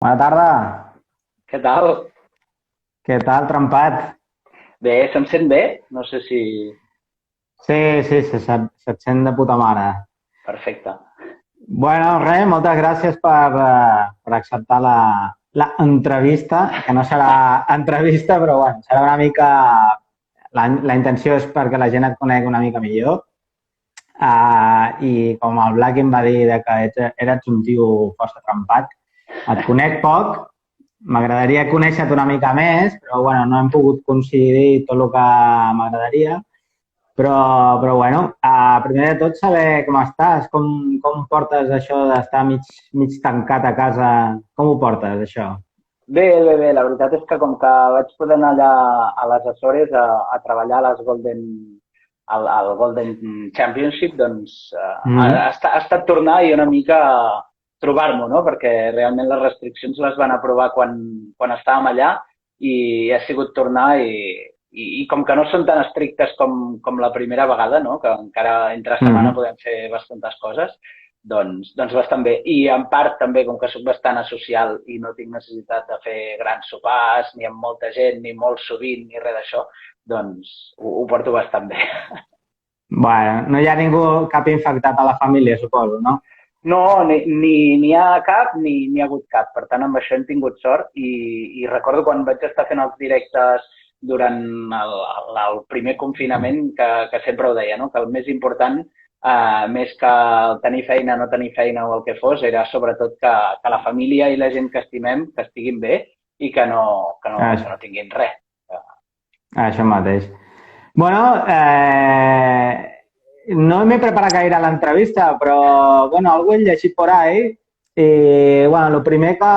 Bona tarda. Què tal? Què tal, trempat? Bé, se'm sent bé? No sé si... Sí, se't sent de puta mare. Perfecte. Bueno, res, moltes gràcies per acceptar la entrevista, que no serà entrevista, però bueno, serà una mica... La intenció és perquè la gent et conegui una mica millor. I com el Black em va dir que eres un tio força trempat, et conec poc, m'agradaria conèixer-te una mica més, però bueno, no hem pogut coincidir tot el que m'agradaria. Però bueno, primer de tot saber com estàs, com portes això d'estar mig tancat a casa, com ho portes, això? Bé. La veritat és que com que vaig poder anar allà a les Açores a treballar a les al Golden Championship, doncs Mm. ha estat tornar i una mica trobar-m'ho, no? Perquè realment les restriccions les van aprovar quan estàvem allà i ha sigut tornar i com que no són tan estrictes com la primera vegada, no? Que encara entre setmana Mm. podem fer bastantes coses, doncs bastant bé. I en part també, com que sóc bastant asocial i no tinc necessitat de fer grans sopars, ni amb molta gent, ni molt sovint, ni res d'això, doncs ho porto bastant bé. Bueno, no hi ha ningú, cap infectat a la família, suposo, no? No, ni hi ha cap ni hi ha hagut cap. Per tant, amb això hem tingut sort i recordo quan vaig estar fent els directes durant el primer confinament que sempre ho deia, no? Que el més important, més que el tenir feina, no tenir feina o el que fos, era sobretot que la família i la gent que estimem que estiguin bé i Això, que no tinguin res. això mateix. Bueno, no m'he preparat gaire a l'entrevista, però bueno, algú he llegit por ahí i bueno, el primer que,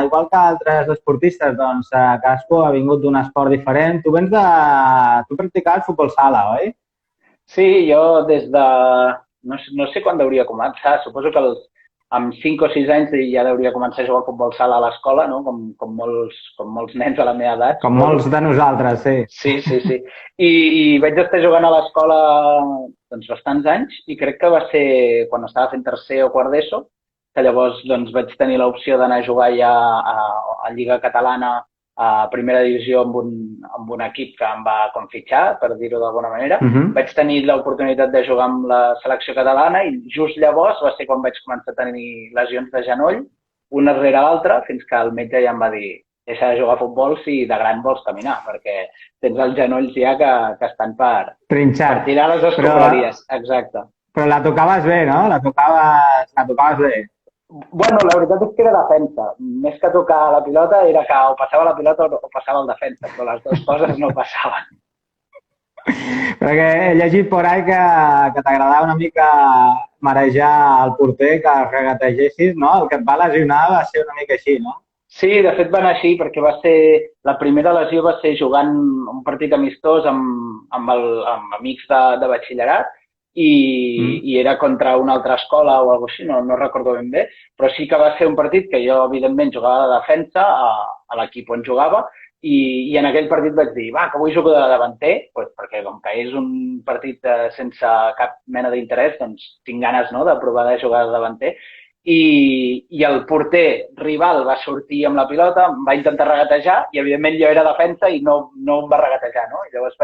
igual que altres esportistes, doncs cadascú ha vingut d'un esport diferent. Tu practicaves futbol sala, oi? Sí, jo des de... No sé quan hauria començar, suposo que amb 5 o 6 anys ja hauria començar a jugar a futbol sala a l'escola, no? Com molts nens a la meva edat, Com suposo. molts de nosaltres, sí. Sí. I vaig estar jugant a l'escola doncs, bastants anys i crec que va ser quan estava fent tercer o quart d'ESO, que llavors doncs, vaig tenir l'opció d'anar a jugar ja a Lliga Catalana a primera divisió amb un equip que em va com fitxar, per dir-ho d'alguna manera. Mhm. Vaig tenir l'oportunitat de jugar amb la selecció catalana i just llavors va ser quan vaig començar a tenir lesions de genoll, una rere l'altra, fins que el metge ja em va dir deixa de jugar a futbol si de gran vols caminar, perquè tens els genolls ja que estan per Trinxat. tirar les Però, escombraries. Exacte. però la tocaves bé, no? La tocaves bé. Bueno, la veritat és que era defensa. Més que tocar la pilota, era que o passava la pilota o passava el defensa, però les dues coses no passaven. Perquè he llegit por ahí que t'agradava una mica marejar el porter, que regategessis, no? El que et va lesionar va ser una mica així, no? Sí, de fet va anar així perquè va ser... La primera lesió va ser jugant un partit amistós amb amics de batxillerat Mm. i era contra una altra escola o alguna així, no recordo ben bé, però sí que va ser un partit que jo, evidentment, jugava de defensa a l'equip on jugava i en aquell partit vaig dir, va, que avui jugo de davanter, pues, perquè com que és un partit sense cap mena d'interès, doncs tinc ganes no, de provar de jugar de davanter i el porter rival va sortir amb la pilota, em va intentar regatejar i evidentment jo era defensa i no em va regatejar, no? I llavors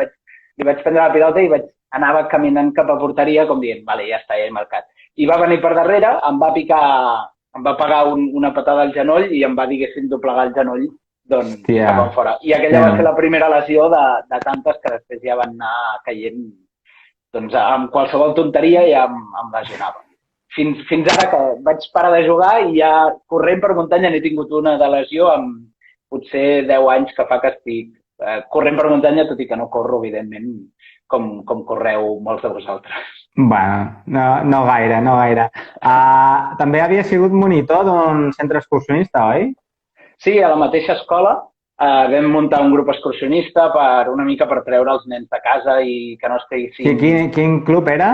li vaig prendre la pilota i anava caminant cap a porteria com dient, vale, ja està, ja he marcat. I va venir per darrere, em va pegar una patada al genoll i em va, diguéssim, doblegar el genoll doncs, Hòstia. cap enfora. I aquella va ser la primera lesió de tantes que després ja van anar caient doncs, amb qualsevol tonteria ja em lesionava fins ara que vaig parar de jugar i ja corrent per muntanya n'he tingut una de lesió amb potser 10 anys que fa que estic corrent per muntanya, tot i que no corro, evidentment, com correu molts de vosaltres. Bueno, no gaire, no gaire. També havia sigut monitor d'un centre excursionista, oi? Sí, a la mateixa escola vam muntar un grup excursionista per una mica per treure els nens de casa i que no estiguessin... Quin club era?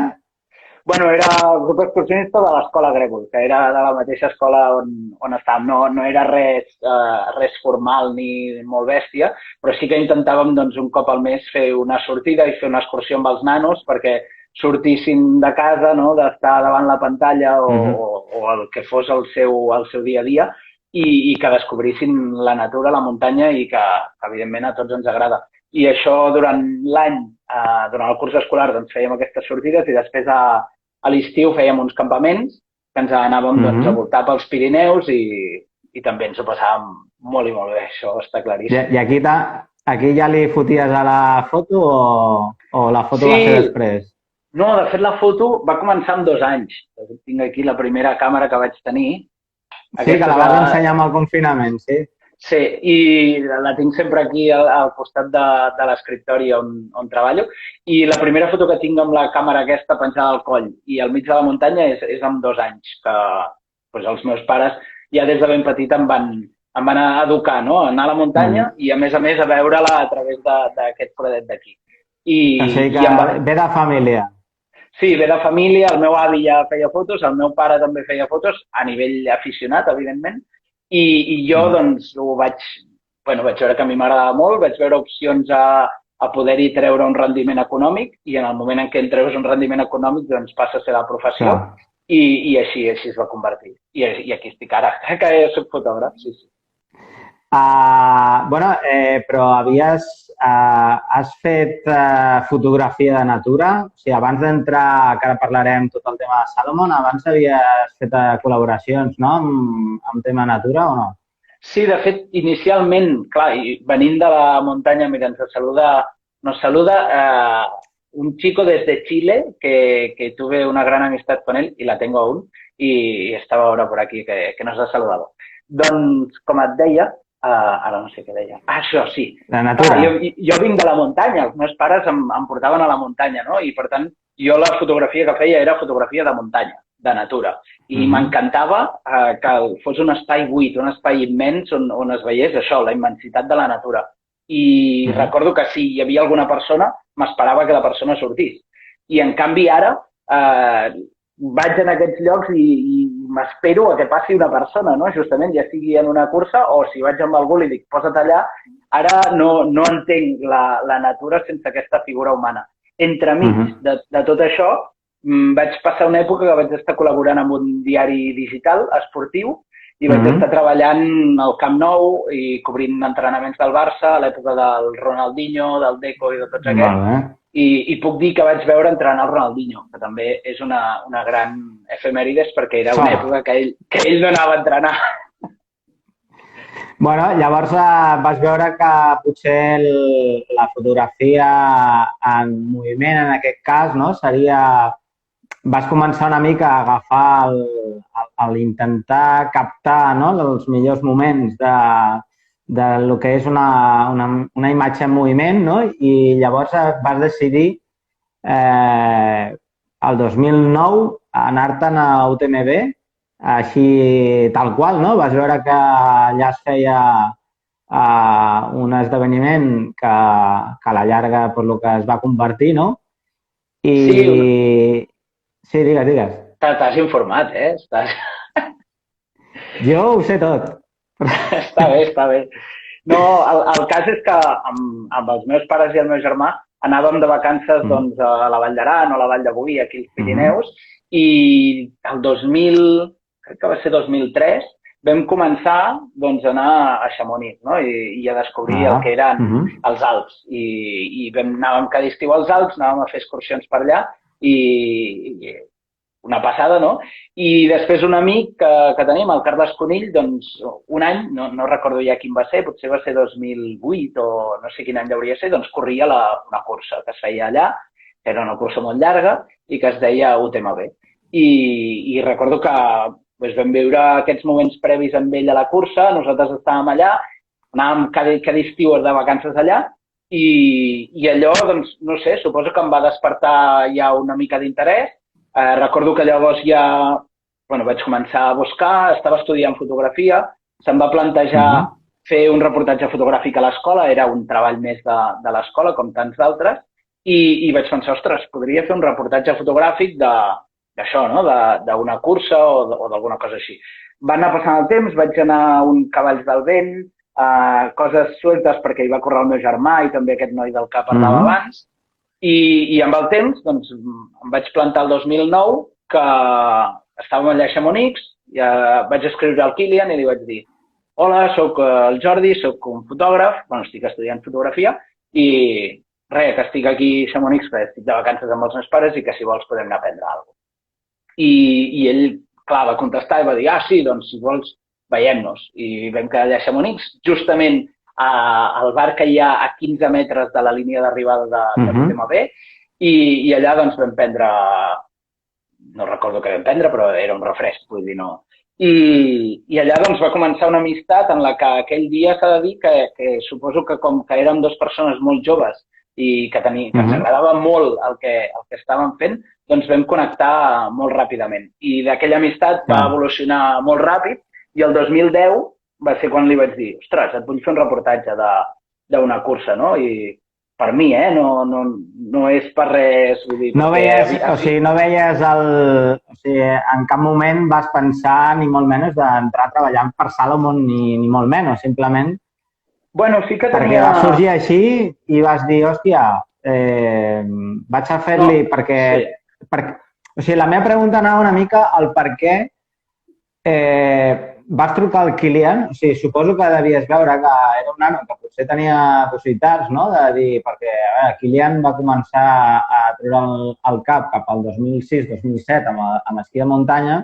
Bueno, era el grup excursionista de l'escola Grèvol, que era de la mateixa escola on estàvem. No era res formal ni molt bèstia, però sí que intentàvem doncs, un cop al mes fer una sortida i fer una excursió amb els nanos perquè sortissin de casa, no? D'estar davant la pantalla o el que fos el seu dia a dia i que descobrissin la natura, la muntanya i que, evidentment, a tots ens agrada. I això durant l'any, durant el curs escolar, doncs fèiem aquestes sortides i després a l'estiu fèiem uns campaments que ens anàvem doncs, a voltar pels Pirineus i també ens ho passàvem molt i molt bé, això està claríssim. I aquí ja li foties a la foto o la foto va ser després? No, de fet la foto va començar amb 2 anys. Tinc aquí la primera càmera que vaig tenir. Sí, que la vas ensenyar amb el confinament, sí. Sí, i la tinc sempre aquí al costat de l'escriptori on treballo. I la primera foto que tinc amb la càmera aquesta penjada al coll i al mig de la muntanya és amb 2 anys, que doncs, els meus pares ja des de ben petit em van educar, no? A anar a la muntanya i a més a veure-la a través d'aquest foradet d'aquí. O sigui que ve de família. Sí, ve de família, el meu avi ja feia fotos, el meu pare també feia fotos, a nivell aficionat, evidentment, i jo doncs vaig veure que a mi m'agradava molt, vaig veure opcions a poder-hi treure un rendiment econòmic i en el moment en què en treus un rendiment econòmic doncs passa a ser la professió i així es va convertir. I aquí estic ara, que soc fotògraf, sí. Però has fet fotografia de natura? O sigui, abans d'entrar, que ara parlarem tot el tema de Salomon, abans havies fet col·laboracions, no?, amb tema natura o no? Sí, de fet, inicialment, clar, venint de la muntanya, mira, nos saluda un chico desde Chile que tuve una gran amistad con él y la tengo aún y estaba ahora por aquí que nos ha saludado. Doncs, com et deia, ara no sé què deia. Això, sí. La natura. Jo vinc de la muntanya, els meus pares em portaven a la muntanya, no? I, per tant, jo la fotografia que feia era fotografia de muntanya, de natura. I m'encantava que fos un espai buit, un espai immens on es veiés això, la immensitat de la natura. I recordo que si hi havia alguna persona, m'esperava que la persona sortís. I, en canvi, ara vaig en aquests llocs i m'espero a que passi una persona, no? Justament, ja sigui en una cursa o si vaig amb algú i li dic, posa't allà, ara no entenc la natura sense aquesta figura humana. Entremig de tot això, vaig passar una època que vaig estar col·laborant amb un diari digital esportiu i vaig estar treballant al Camp Nou i cobrint entrenaments del Barça a l'època del Ronaldinho, del Deco i de tots aquests. I puc dir que vaig veure entrenar el Ronaldinho, que també és una gran efemèrides perquè era una època que ell no anava a entrenar. Bueno, llavors vas veure que potser la fotografia en moviment, en aquest cas, no, seria... Vas començar una mica a agafar l'intentar captar, no, els millors moments del que és una imatge en moviment, no? I llavors vas decidir el 2009 anar-te'n a UTMB, així tal qual, no? Vas veure que allà es feia un esdeveniment que a la llarga per lo que es va convertir, no? Sí, digues. T'has informat, Jo ho sé tot. Està bé. No, el cas és que amb els meus pares i el meu germà anàvem de vacances doncs, a la Vall d'Aran o a la Vall de Boí, aquí als Pirineus, i el 2000, crec que va ser 2003, vam començar doncs, a anar a Chamonix, no? I a descobrir el que eren els Alps. I anàvem cada estiu als Alps, anàvem a fer excursions per allà i una passada, no? I després un amic que tenim, el Carles Conill, doncs un any, no recordo ja quin va ser, potser va ser 2008 o no sé quin any hauria de ser, doncs corria una cursa que es feia allà, que era una cursa molt llarga i que es deia UTMB. I recordo que vam viure aquests moments previs amb ell a la cursa, nosaltres estàvem allà, anàvem cada estiu de vacances allà i allò, doncs, no sé, suposo que em va despertar ja una mica d'interès. Recordo que llavors ja vaig començar a buscar, estava estudiant fotografia, se'm va plantejar fer un reportatge fotogràfic a l'escola, era un treball més de l'escola, com tants d'altres, i vaig pensar, ostres, podria fer un reportatge fotogràfic d'això, no? D'una cursa o d'alguna cosa així. Va anar passant el temps, vaig anar a un Cavalls del Vent, coses sueltes perquè hi va córrer el meu germà i també aquest noi del que parlava abans, i amb el temps doncs, em vaig plantar el 2009 que estàvem allà a Chamonix, vaig escriure al Kilian i li vaig dir hola, sóc el Jordi, sóc un fotògraf, estic estudiant fotografia i res, que estic aquí a Chamonix, que estic de vacances amb els meus pares i que si vols podem anar a prendre alguna cosa. I ell, clar, va contestar i va dir, sí, doncs si vols veiem-nos. I vam quedar allà a Chamonix, justament al bar que hi ha a 15 metres de la línia d'arribada de l'UTMB, i allà doncs vam prendre, no recordo què vam prendre, però era un refresc, vull dir, no. I allà doncs va començar una amistat en la que aquell dia s'ha de dir que suposo que com que érem dues persones molt joves i que ens agradava molt el que estàvem fent, doncs vam connectar molt ràpidament. I d'aquella amistat va evolucionar molt ràpid i el 2010 va ser quan li vaig dir, ostres, et vull fer un reportatge d'una cursa, no? I per mi, no és per res. Vull dir, no veies en cap moment vas pensar ni molt menys d'entrar treballant per Salomon ni molt menys, simplement sí que perquè va sorgir així i vas dir, hòstia, vaig a fer-li perquè... O sigui, la meva pregunta anava una mica al per què vas trucar al Kilian, o sigui, suposo que devies veure que era un nano que potser tenia possibilitats, no?, de dir, perquè Kilian va començar a treure el cap al 2006-2007 amb esquí de muntanya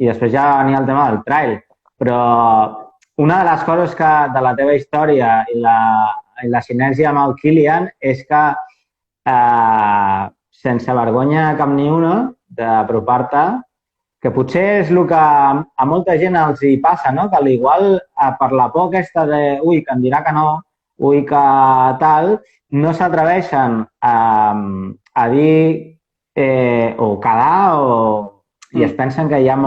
i després ja va venir el tema del trail. Però una de les coses de la teva història i la sinergia amb el Kilian és que sense vergonya cap ni una d'apropar-te, que potser és el que a molta gent els hi passa, no? Que igual per la por aquesta de ui, que em dirà que no, ui, que tal, no s'atreveixen a dir o quedar i es pensen que hi ha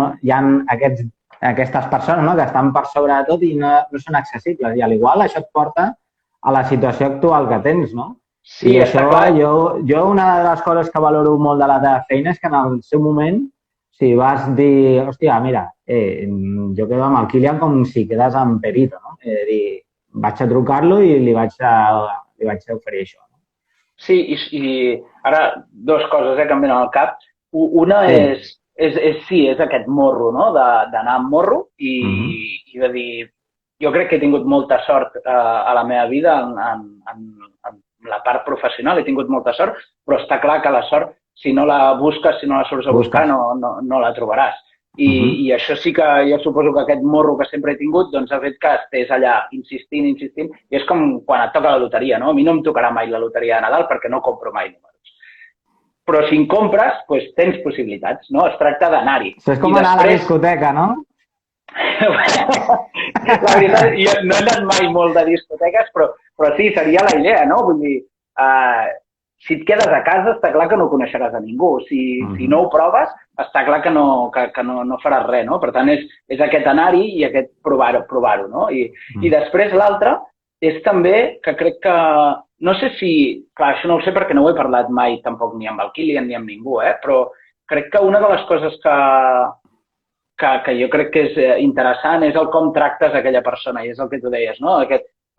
aquestes persones, no?, que estan per sobre de tot i no són accessibles. I igual això et porta a la situació actual que tens, no? Sí, i això, jo una de les coses que valoro molt de la teva feina és que en el seu moment si vas dir, hòstia, mira, jo quedo amb el Kilian com si quedes amb Perito, no? Dir, vaig a trucar-lo i li vaig a oferir això. No? Sí, i ara dues coses que em venen al cap. Una és aquest morro, no?, d'anar amb morro i de dir, jo crec que he tingut molta sort a la meva vida en la part professional, he tingut molta sort, però està clar que la sort si no la busques, si no la surts a buscar, no la trobaràs. I això sí que jo suposo que aquest morro que sempre he tingut doncs ha fet que estés allà insistint, i és com quan et toca la loteria, no? A mi no em tocarà mai la loteria de Nadal perquè no compro mai números. Però si en compres, doncs tens possibilitats, no? Es tracta d'anar-hi. Això és com anar a la discoteca, no? La veritat, jo no he anat mai molt de discoteques, però sí, seria la idea, no? Vull dir, si et quedes a casa, està clar que no coneixeràs a ningú. Si no ho proves, està clar que no faràs res, no? Per tant, és aquest anar-hi i aquest provar-ho, no? I després l'altre és també que crec que... No sé si... Clar, això no ho sé perquè no ho he parlat mai tampoc ni amb el Kilian ni amb ningú, però crec que una de les coses que jo crec que és interessant és el com tractes aquella persona, i és el que tu deies, no?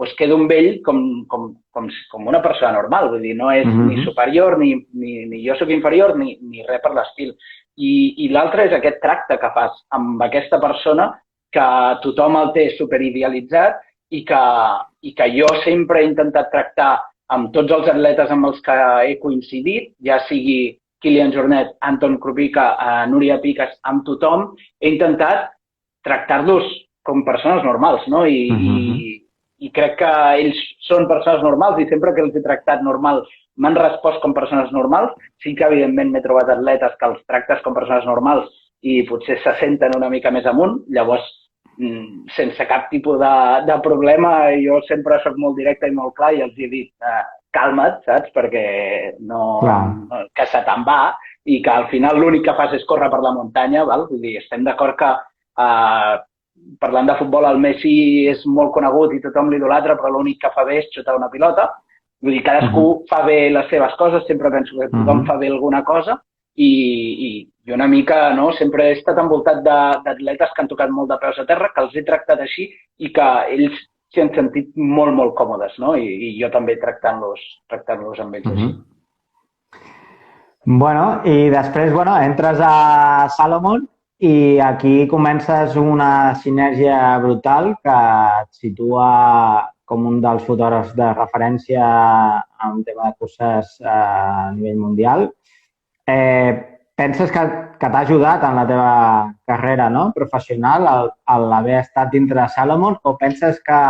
Doncs quedo amb ell com una persona normal, vull dir, no és ni superior, ni jo sóc inferior, ni res per l'estil. I l'altre és aquest tracte que fas amb aquesta persona que tothom el té superidealitzat i que jo sempre he intentat tractar amb tots els atletes amb els que he coincidit, ja sigui Kilian Jornet, Anton Krupika, Núria Piques, amb tothom, he intentat tractar-los com persones normals, no? I crec que ells són persones normals i sempre que els he tractat normal m'han respost com persones normals. Sí que, evidentment, m'he trobat atletes que els tractes com persones normals i potser se senten una mica més amunt. Llavors, sense cap tipus de problema, jo sempre soc molt directe i molt clar i els he dit calma't, saps? Perquè que se te'n va i que al final l'únic que fas és córrer per la muntanya, val? Vull dir, estem d'acord que parlant de futbol, el Messi és molt conegut i tothom l'idolatra, però l'únic que fa bé és xutar una pilota. Vull dir, cadascú fa bé les seves coses, sempre penso que tothom fa bé alguna cosa i una mica, no? Sempre he estat envoltat d'atletes que han tocat molt de peus a terra, que els he tractat així i que ells s'hi han sentit molt, molt còmodes, no? I jo també tractant-los amb ells així. Bueno, i després, entres a Salomon i aquí comences una sinergia brutal que et situa com un dels fotògrafs de referència en tema de curses a nivell mundial. Penses que t'ha ajudat en la teva carrera, no?, professional l'haver estat dintre de Salomon, o penses que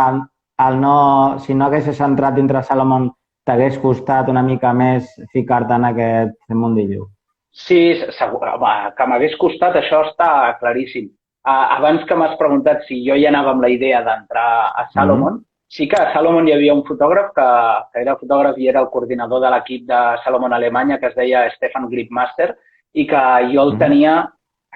si no haguessis entrat dintre de Salomon t'hagués costat una mica més ficar-te en aquest mundillo? Sí, segur, home, que m'hagués costat, això està claríssim. Abans que m'has preguntat si jo ja anava amb la idea d'entrar a Salomon, sí que a Salomon hi havia un fotògraf que era fotògraf i era el coordinador de l'equip de Salomon Alemanya, que es deia Stefan Gripmaster, i que jo el tenia,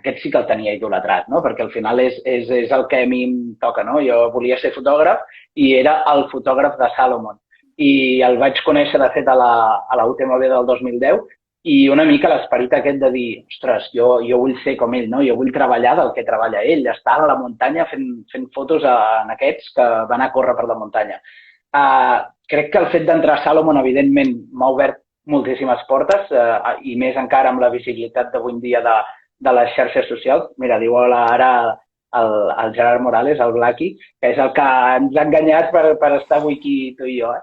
aquest sí que el tenia idolatrat, no? Perquè al final és el que a mi em toca, no? Jo volia ser fotògraf i era el fotògraf de Salomon. I el vaig conèixer, de fet, a la UTMB del 2010, i una mica l'esperit aquest de dir, ostres, jo vull ser com ell, no? Jo vull treballar del que treballa ell, estar a la muntanya fent fotos en aquests que van a córrer per la muntanya. Crec que el fet d'entrar a Salomon, evidentment, m'ha obert moltíssimes portes, i més encara amb la visibilitat d'avui en dia de les xarxes socials. Mira, diu ara el Gerard Morales, el Blacky, que és el que ens ha enganyat per estar avui aquí tu i jo,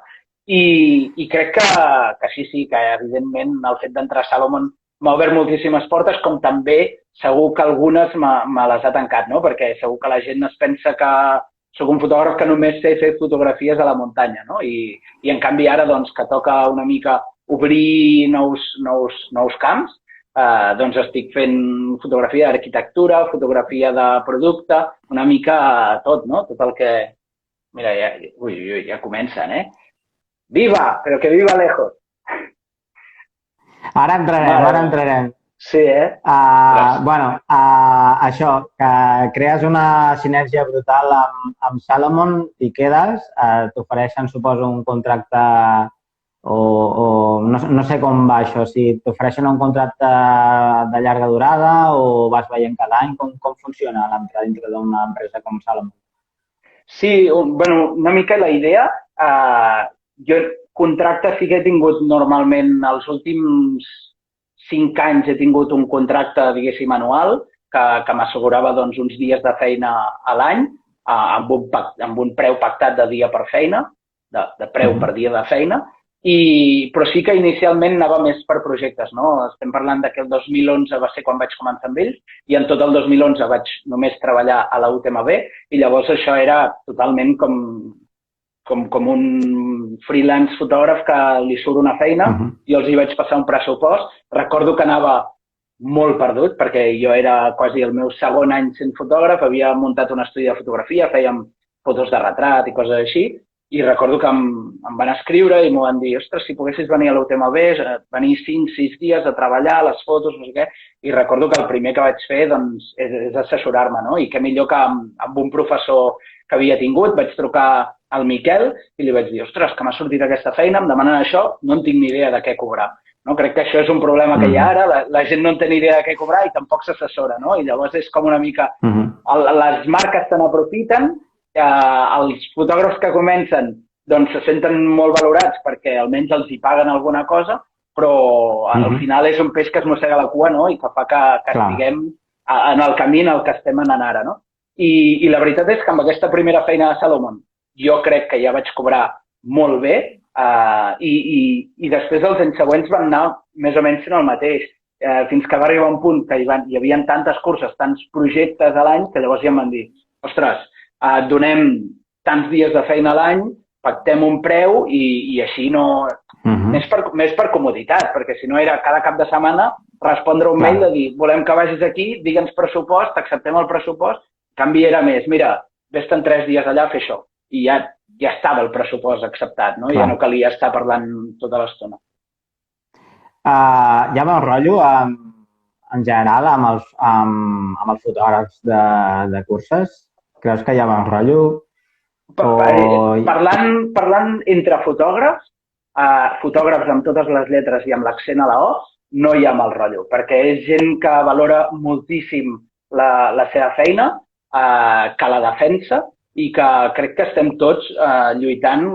I crec que sí, que evidentment el fet d'entrar a Salomon m'ha obert moltíssimes portes, com també segur que algunes me les ha tancat, no? Perquè segur que la gent es pensa que soc un fotògraf que només sé fer fotografies a la muntanya, no? I en canvi ara, doncs, que toca una mica obrir nous camps, doncs estic fent fotografia d'arquitectura, fotografia de producte, una mica tot, no? Tot el que... Mira, ja comencen, Viva, però que viva lejos. Ara entrarem. Sí, això, que crees una sinergia brutal amb Salomon, t'hi quedes, t'ofereixen, suposo, un contracte o no sé com va això, si t'ofereixen un contracte de llarga durada o vas veient cada any, com funciona l'entrada dintre d'una empresa com Salomon? Sí, una mica la idea... Jo contracte sí que he tingut normalment els últims 5 anys he tingut un contracte, diguéssim, anual que m'assegurava doncs, uns dies de feina a l'any amb un preu pactat de dia per feina, de preu per dia de feina, però sí que inicialment anava més per projectes, no? Estem parlant que el 2011 va ser quan vaig començar amb ells i en tot el 2011 vaig només treballar a la UTMB i llavors això era totalment com un freelance fotògraf que li surt una feina, jo els hi vaig passar un pressupost. Recordo que anava molt perdut, perquè jo era quasi el meu segon any sent fotògraf, havia muntat un estudi de fotografia, fèiem fotos de retrat i coses així, i recordo que em van escriure i m'ho van dir, ostres, si poguessis venir a l'UTMB, venir 5-6 dies a treballar, les fotos, no sé què, i recordo que el primer que vaig fer doncs, és assessorar-me, no? I què millor que amb un professor que havia tingut, vaig trucar al Miquel i li vaig dir, ostres, que m'ha sortit aquesta feina, em demanen això, no en tinc ni idea de què cobrar. No? Crec que això és un problema que hi ha ara, la gent no en té ni idea de què cobrar i tampoc s'assessora, no? I llavors és com una mica... Les marques se n'aprofiten, els fotògrafs que comencen doncs se senten molt valorats perquè almenys els hi paguen alguna cosa, però al final és un peix que es mossega la cua, no? I que fa que estiguem en el camí en el que estem anant ara, no? I la veritat és que amb aquesta primera feina de Salomon jo crec que ja vaig cobrar molt bé i després els anys següents van anar més o menys fent el mateix, fins que va arribar un punt que hi havia tantes curses, tants projectes a l'any, que llavors ja em van dir, ostres, et donem tants dies de feina a l'any, pactem un preu i així no... Més per comoditat, perquè si no era cada cap de setmana respondre un mail de dir volem que vagis aquí, digue'ns pressupost, acceptem el pressupost, en canvi era més, mira, vés-te'n 3 dies allà a fer això. I ja estava el pressupost acceptat, no? Ja no calia estar parlant tota l'estona. Hi ha molt rotllo, en general, amb els fotògrafs de curses? Creus que hi ha bon rotllo? Parlant entre fotògrafs amb totes les lletres i amb l'accent a la O, no hi ha mal rotllo, perquè és gent que valora moltíssim la seva feina, que la defensa, i que crec que estem tots lluitant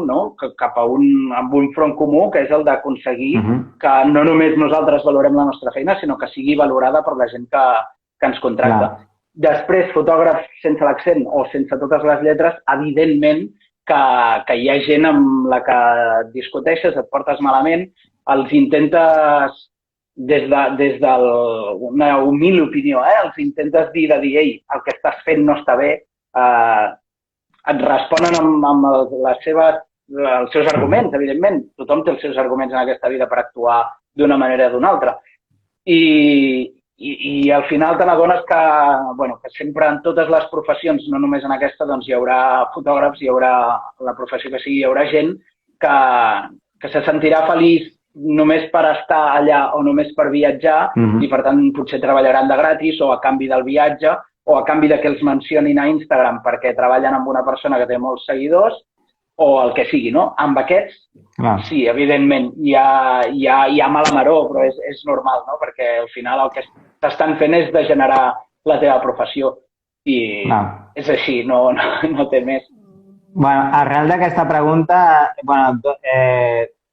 cap a un front comú, que és el d'aconseguir que no només nosaltres valorem la nostra feina, sinó que sigui valorada per la gent que ens contracta. Després, fotògrafs sense l'accent o sense totes les lletres, evidentment que hi ha gent amb la que et discuteixes, et portes malament, els intentes, des d'una humil opinió, els intentes dir, ei, el que estàs fent no està bé, et responen amb els seus arguments, evidentment. Tothom té els seus arguments en aquesta vida per actuar d'una manera o d'una altra. I al final te n'adones que sempre en totes les professions, no només en aquesta, doncs hi haurà fotògrafs, hi haurà la professió que sigui, hi haurà gent que se sentirà feliç només per estar allà o només per viatjar i per tant potser treballaran de gratis o a canvi del viatge o a canvi de que els mencionin a Instagram perquè treballen amb una persona que té molts seguidors o el que sigui, no? Amb aquests, sí, evidentment, hi ha mala maror, però és normal, no? Perquè al final el que t'estan fent és degenerar la teva professió i és així, no té més. Bueno, arrel d'aquesta pregunta,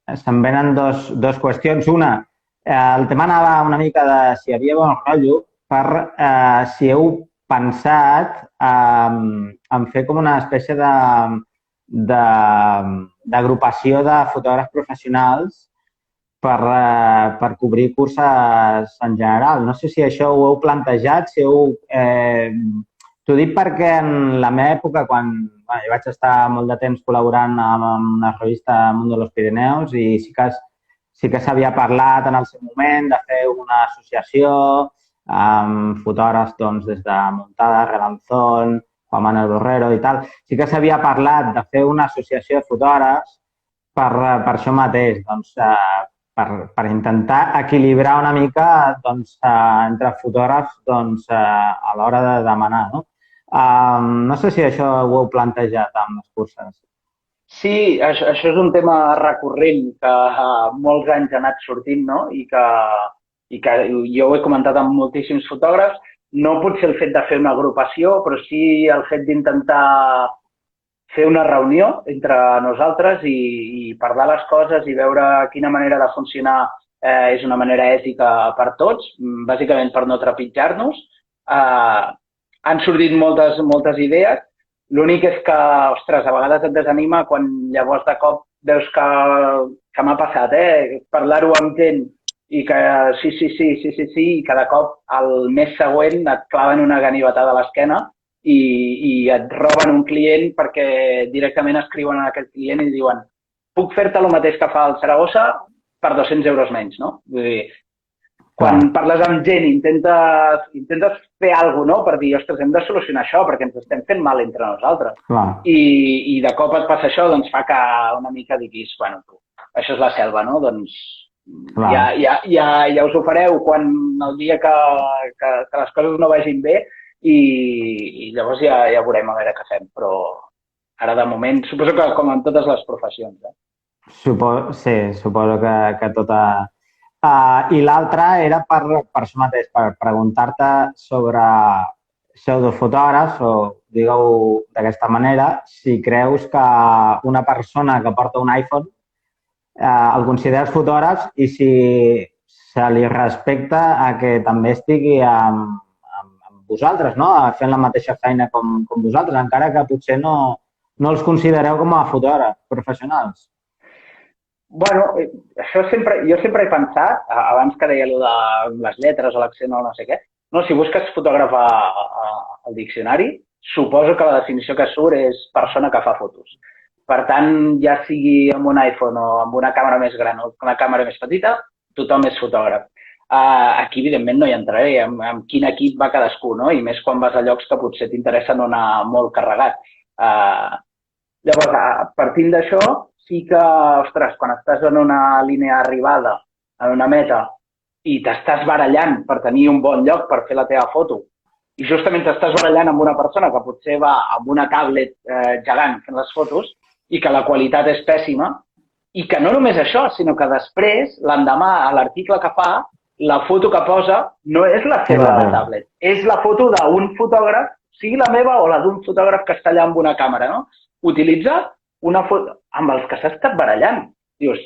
se'm venen dos qüestions. Una, el tema anava una mica de si hi havia bon rotllo per si heu pensat en fer com una espècie d'agrupació de fotògrafs professionals per cobrir curses en general. No sé si això ho heu plantejat, si heu... T'ho dic perquè en la meva època, quan jo vaig estar molt de temps col·laborant amb una revista Mundo de los Pirineos i sí que s'havia parlat en el seu moment de fer una associació amb fotògrafs des de Montada, Relanzón, Juan Manuel Borrero i tal. Sí que s'havia parlat de fer una associació de fotògrafs per això mateix, per intentar equilibrar una mica entre fotògrafs a l'hora de demanar, no? No sé si això ho heu plantejat amb les curses. Sí, això és un tema recurrent que molts anys ha anat sortint, no? I que jo ho he comentat amb moltíssims fotògrafs. No potser el fet de fer una agrupació, però sí el fet d'intentar fer una reunió entre nosaltres i parlar les coses i veure quina manera de funcionar és una manera ètica per tots, bàsicament per no trepitjar-nos. Han sortit moltes idees. L'únic és que, ostres, a vegades et desanima quan llavors de cop veus que m'ha passat, parlar-ho amb gent i que sí, i que de cop el mes següent et claven una ganivetada a l'esquena i et roben un client perquè directament escriuen a aquest client i diuen puc fer-te el mateix que fa el Saragossa per 200 euros menys, no? Vull dir, quan parles amb gent intentes fer alguna cosa, no? Per dir, ostres, hem de solucionar això perquè ens estem fent mal entre nosaltres. I de cop et passa això, doncs fa que una mica diguis, bueno, això és la selva, no? Doncs ja us ho fareu quan el dia que les coses no vagin bé i llavors ja veurem a veure què fem. Però ara, de moment, suposo que com en totes les professions. Sí, suposo que tota... I l'altra era per això mateix, per preguntar-te sobre pseudofotògrafs, o digue-ho d'aquesta manera, si creus que una persona que porta un iPhone el consideres fotògraf i si se li respecta a que també estigui amb vosaltres, no? Fent la mateixa feina com vosaltres, encara que potser no els considereu com a fotògrafs professionals. Bueno, jo sempre he pensat, abans que deia allò de les lletres o l'accent o no sé què, no, si busques fotògraf al diccionari, suposo que la definició que surt és persona que fa fotos. Per tant, ja sigui amb un iPhone o amb una càmera més gran o una càmera més petita, tothom és fotògraf. Aquí, evidentment, no hi entraré amb quin equip va cadascú, no? I més quan vas a llocs que potser t'interessa no anar molt carregat. Llavors, partint d'això, sí que, ostres, quan estàs en una línia arribada, en una meta, i t'estàs barallant per tenir un bon lloc per fer la teva foto, i justament t'estàs barallant amb una persona que potser va amb una tablet gegant fent les fotos i que la qualitat és pèssima, i que no només això, sinó que després, l'endemà, a l'article que fa, la foto que posa no és la seva de la tablet, és la foto d'un fotògraf, sigui la meva o la d'un fotògraf que està allà amb una càmera, no? Utilitza una foto amb els que s'ha estat barallant. Dius,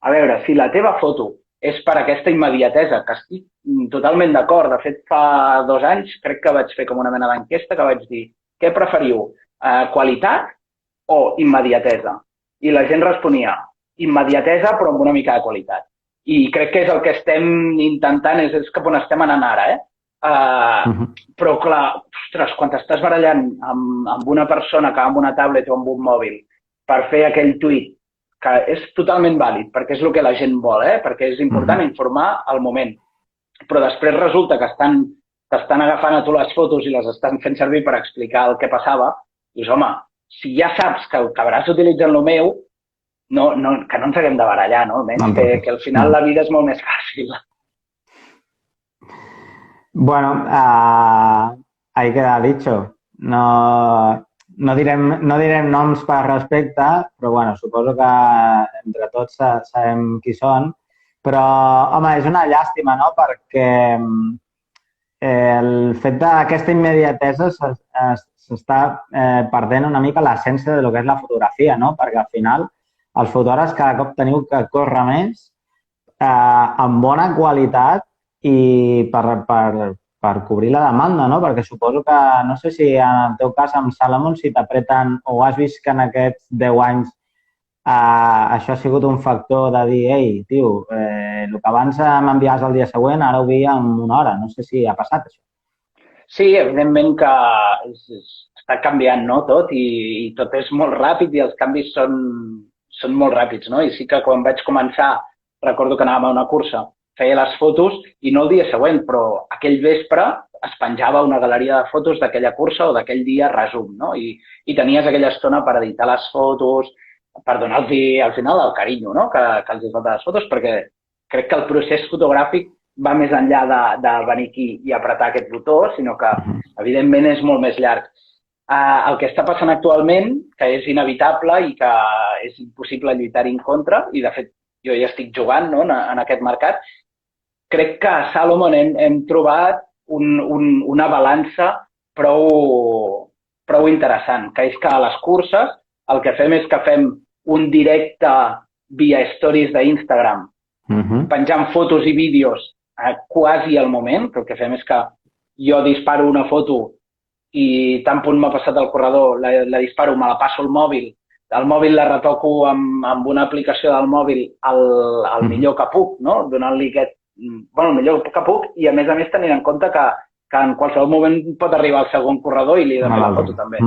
a veure, si la teva foto és per aquesta immediatesa, que estic totalment d'acord. De fet, fa 2 anys crec que vaig fer com una mena d'enquesta que vaig dir què preferiu, qualitat o immediatesa? I la gent responia immediatesa però amb una mica de qualitat. I crec que és el que estem intentant, és cap on estem anant ara, Però, clar, ostres, quan t'estàs barallant amb una persona que va amb una tablet o amb un mòbil per fer aquell tuit, que és totalment vàlid, perquè és el que la gent vol, perquè és important informar al moment. Però després resulta que t'estan agafant a tu les fotos i les estan fent servir per explicar el que passava. Dius, home, si ja saps que acabaràs utilitzant el meu, que no ens haguem de barallar, no? Que al final la vida és molt més fàcil. Bueno, ahí queda dicho. No direm noms per respecte, però bueno, suposo que entre tots sabem qui són. Però, home, és una llàstima, no?, perquè el fet d'aquesta immediatesa s'està perdent una mica l'essència de lo que és la fotografia, no?, perquè al final els fotògrafs cada cop teniu que córrer més amb bona qualitat i per cobrir la demanda, no? Perquè suposo que, no sé si en el teu cas amb Salomon, si t'apreten o has vist que en aquests 10 anys això ha sigut un factor de dir, ei, tio, el que abans m'enviaves el dia següent, ara ho veig en una hora. No sé si ha passat això. Sí, evidentment que està canviant, no?, tot, i tot és molt ràpid i els canvis són molt ràpids, no? I sí que quan vaig començar, recordo que anàvem a una cursa, feia les fotos i no el dia següent, però aquell vespre es penjava una galeria de fotos d'aquella cursa o d'aquell dia resum, no? I tenies aquella estona per editar les fotos, per donar-los al final el carinyo, no?, que els has de les fotos, perquè crec que el procés fotogràfic va més enllà de venir aquí i apretar aquest botó, sinó que, evidentment, és molt més llarg. El que està passant actualment, que és inevitable i que és impossible lluitar-hi en contra, i de fet jo ja estic jugant, no?, en aquest mercat, crec que a Salomon hem trobat una balança prou interessant, que és que a les curses el que fem és que fem un directe via stories d'Instagram, penjant fotos i vídeos quasi al moment, que el que fem és que jo disparo una foto i tant punt m'ha passat al corredor, la disparo, me la passo al mòbil, el mòbil la retoco amb una aplicació del mòbil al millor que puc, no?, donant-li el millor que puc, i a més tenint en compte que en qualsevol moment pot arribar el segon corredor i li dono la foto també.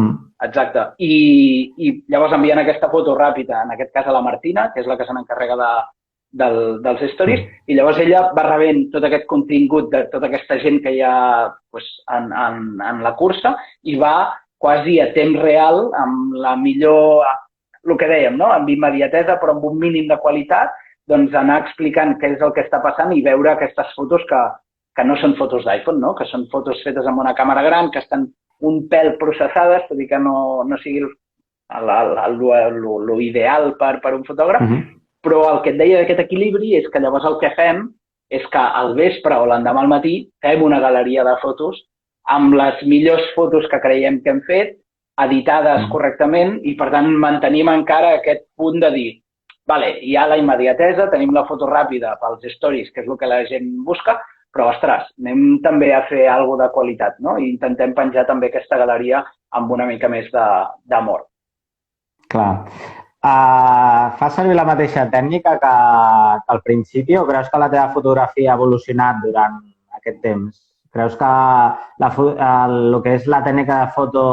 Exacte. I llavors enviant aquesta foto ràpida, en aquest cas a la Martina, que és la que se n'encarrega dels stories, i llavors ella va rebent tot aquest contingut de tota aquesta gent que hi ha en la cursa i va quasi a temps real, amb la millor, el que dèiem, no?, amb immediatesa però amb un mínim de qualitat, doncs anar explicant què és el que està passant i veure aquestes fotos que no són fotos d'iPhone, no?, que són fotos fetes amb una càmera gran, que estan un pèl processades, tot i que no sigui l'ideal per un fotògraf, però el que et deia d'aquest equilibri és que llavors el que fem és que al vespre o l'endemà al matí fem una galeria de fotos amb les millors fotos que creiem que hem fet, editades correctament, i per tant mantenim encara aquest punt de dir vale, hi ha la immediatesa, tenim la foto ràpida pels stories, que és el que la gent busca, però, ostres, anem també a fer alguna de qualitat, no? I intentem penjar també aquesta galeria amb una mica més d'amor. Clar. Fa servir la mateixa tècnica que al principi o creus que la teva fotografia ha evolucionat durant aquest temps? Creus que el que és la tècnica de foto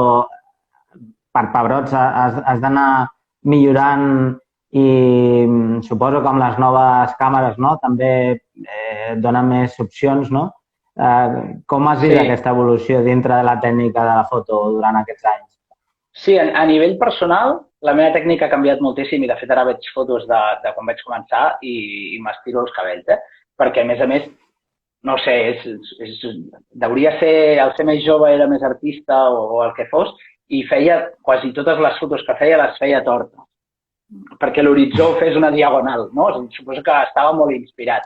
per pebrots has d'anar millorant i suposo que amb les noves càmeres, no?, també donen més opcions, no? Com has vist aquesta evolució dintre de la tècnica de la foto durant aquests anys? Sí, a nivell personal, la meva tècnica ha canviat moltíssim i, de fet, ara veig fotos de quan vaig començar i m'estiro els cabells, perquè, a més, no sé, hauria ser, al ser més jove era més artista o el que fos, i feia quasi totes les fotos que feia les feia tortes, perquè l'horitzó fes una diagonal, no? Suposo que estava molt inspirat.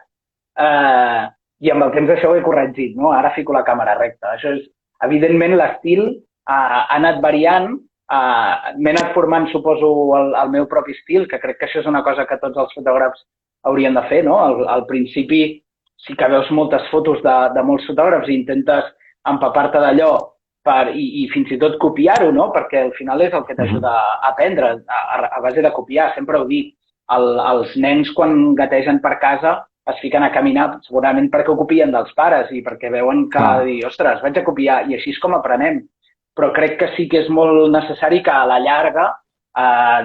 I amb el temps això ho he corregit, no? Ara fico la càmera recta. Això és, evidentment, l'estil ha anat variant, m'he anat formant, suposo, el meu propi estil, que crec que això és una cosa que tots els fotògrafs haurien de fer, no? Al principi sí que veus moltes fotos de molts fotògrafs i intentes empapar-te d'allò i fins i tot copiar-ho, no? Perquè al final és el que t'ajuda a aprendre, a base de copiar. Sempre ho dic, els nens quan gategen per casa es fiquen a caminar segurament perquè ho copien dels pares i perquè veuen que dir, ostres, vaig a copiar, i així és com aprenem. Però crec que sí que és molt necessari que a la llarga,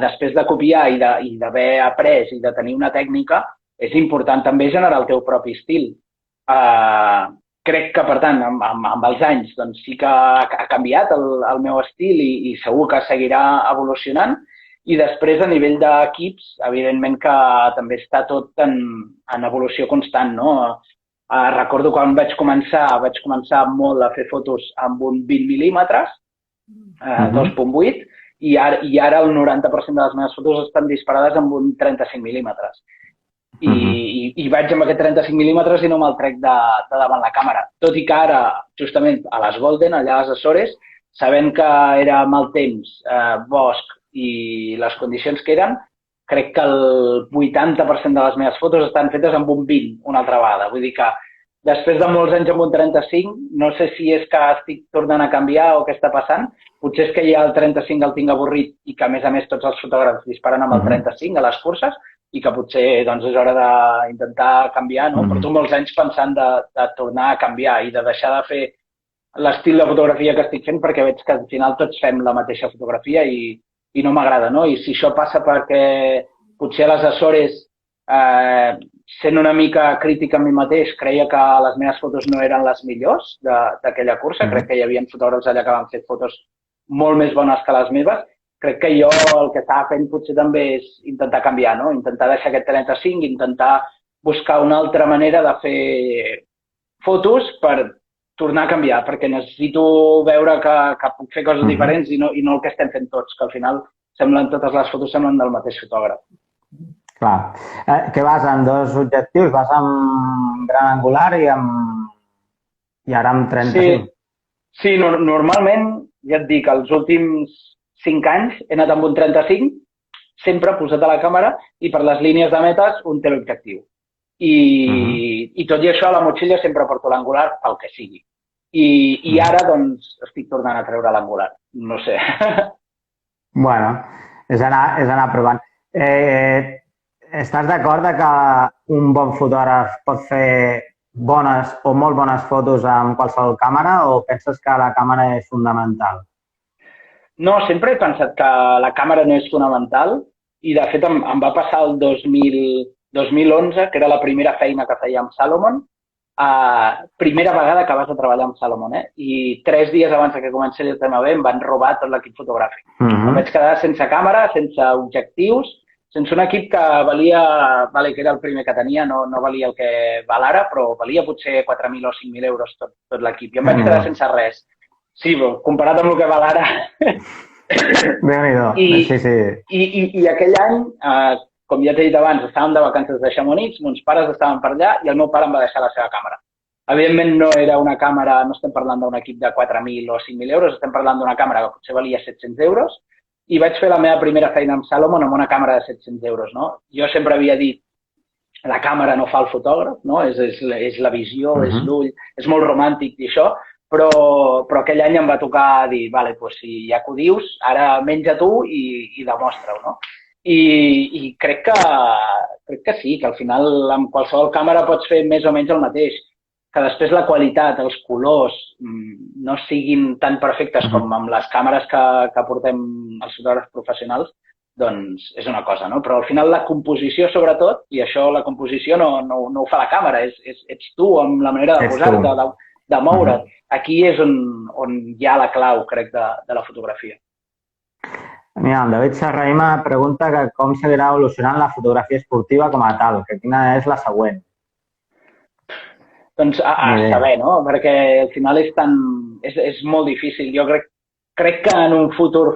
després de copiar i d'haver après i de tenir una tècnica, és important també generar el teu propi estil. Crec que, per tant, amb els anys doncs, sí que ha canviat el meu estil i segur que seguirà evolucionant. I després, a nivell d'equips, evidentment que també està tot en evolució constant, no? Recordo quan vaig començar molt a fer fotos amb un 20 mil·límetres, 2.8, i ara el 90% de les meves fotos estan disparades amb un 35 mil·límetres. I vaig amb aquest 35 mil·límetres i no me'l trec de davant la càmera. Tot i que ara, justament a les Golden, allà a les Açores, sabent que era mal temps, bosc i les condicions que eren, crec que el 80% de les meves fotos estan fetes amb un 20 una altra vegada. Vull dir que després de molts anys amb un 35, no sé si és que estic tornant a canviar o què està passant. Potser és que ja el 35 el tinc avorrit i que, a més, tots els fotògrafs disparen amb el 35 a les curses i que potser doncs, és hora d'intentar canviar, no? Porto molts anys pensant de tornar a canviar i de deixar de fer l'estil de fotografia que estic fent perquè veig que al final tots fem la mateixa fotografia i no m'agrada, no? I si això passa perquè potser a les Açores, sent una mica crític amb mi mateix, creia que les meves fotos no eren les millors d'aquella cursa. Crec que hi havia fotògrafs allà que van fer fotos molt més bones que les meves. Crec que jo el que estava fent potser també és intentar canviar, no? Intentar deixar aquest 35, intentar buscar una altra manera de fer fotos per tornar a canviar, perquè necessito veure que puc fer coses diferents i no el que estem fent tots, que al final totes les fotos semblen del mateix fotògraf. Clar. Què vas amb dos objectius? Vas amb gran angular i ara amb 35? Sí, normalment, ja et dic, els últims 5 anys he anat amb un 35, sempre posat a la càmera i per les línies de metes un teleobjectiu. I tot i això a la motxilla sempre porto l'angular pel que sigui. I ara, doncs, estic tornant a treure l'angular. No sé. Bueno, és anar provant. Estàs d'acord que un bon fotògraf pot fer bones o molt bones fotos amb qualsevol càmera o penses que la càmera és fundamental? No, sempre he pensat que la càmera no és fonamental i, de fet, em va passar el 2011, que era la primera feina que feia amb Salomon, primera vegada que vas a treballar amb Salomon, i 3 dies abans que comenci el TMB em van robar tot l'equip fotogràfic. Em vaig quedar sense càmera, sense objectius, sense un equip que valia, que era el primer que tenia, no valia el que val ara, però valia potser 4.000 o 5.000 euros tot l'equip. I em vaig quedar sense res. Sí, però comparat amb el que val ara... Déu-n'hi-do. I aquell any, com ja t'he dit abans, estàvem de vacances de Chamonix, mons pares estaven per allà i el meu pare em va deixar la seva càmera. Evidentment no era una càmera, no estem parlant d'un equip de 4.000 o 5.000 euros, estem parlant d'una càmera que potser valia 700 euros i vaig fer la meva primera feina amb Salomon amb una càmera de 700 euros. No? Jo sempre havia dit la càmera no fa el fotògraf, no? És la visió, és l'ull, és molt romàntic i això, però aquell any em va tocar dir, vale, doncs si ja que ho dius, ara menja tu i demostra-ho, no? I crec que sí, que al final amb qualsevol càmera pots fer més o menys el mateix, que després la qualitat, els colors no siguin tan perfectes com amb les càmeres que portem els fotògrafs professionals, doncs és una cosa, no? Però al final la composició, sobretot, i això la composició no ho fa la càmera, ets tu amb la manera de posar-te, de moure't. Aquí és on hi ha la clau, crec, de la fotografia. Mira, el David Serraima pregunta que com seguirà evolucionant la fotografia esportiva com a tal, que quina és la següent. Doncs a saber, no? Perquè al final és molt difícil. Jo crec que en un futur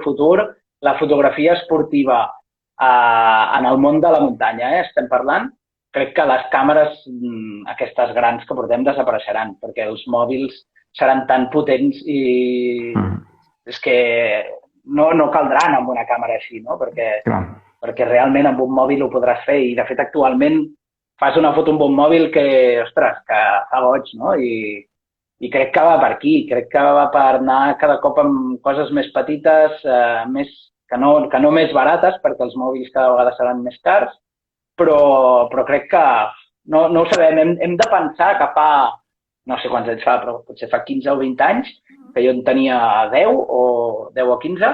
la fotografia esportiva en el món de la muntanya, estem parlant, crec que les càmeres aquestes grans que portem desapareixeran, perquè els mòbils seran tan potents i és que no caldran amb una càmera així, no? Perquè realment amb un mòbil ho podràs fer i, de fet, actualment fas una foto amb un mòbil que, ostres, que fa goig, no? I crec que va per aquí, crec que va per anar cada cop amb coses més petites, més, que no més barates, perquè els mòbils cada vegada seran més cars, però crec que, no ho sabem, hem de pensar que fa, no sé quants anys fa, però potser fa 15 o 20 anys, que jo en tenia 10 o 15,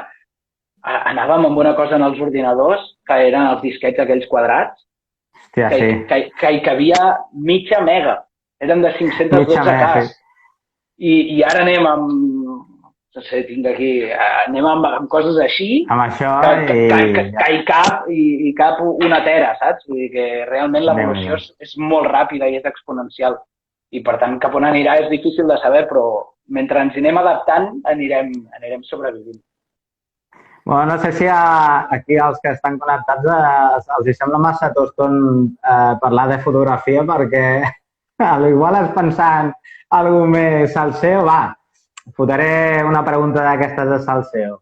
anàvem amb una cosa en els ordinadors, que eren els disquets aquells quadrats, Hòstia, sí. que hi cabia mitja mega. Eren de 512K. I ara anem amb, no sé, tinc aquí, anem amb coses així, amb això que hi cap una tera, saps? Vull dir que realment l'evolució és molt ràpida i és exponencial. I per tant, cap on anirà és difícil de saber, però mentre ens hi anem adaptant, anirem sobrevivint. Bueno, no sé si aquí els que estan connectats els hi sembla massa toston parlar de fotografia perquè igual és pensant alguna més salseo. Va, fotré una pregunta d'aquestes de salseo.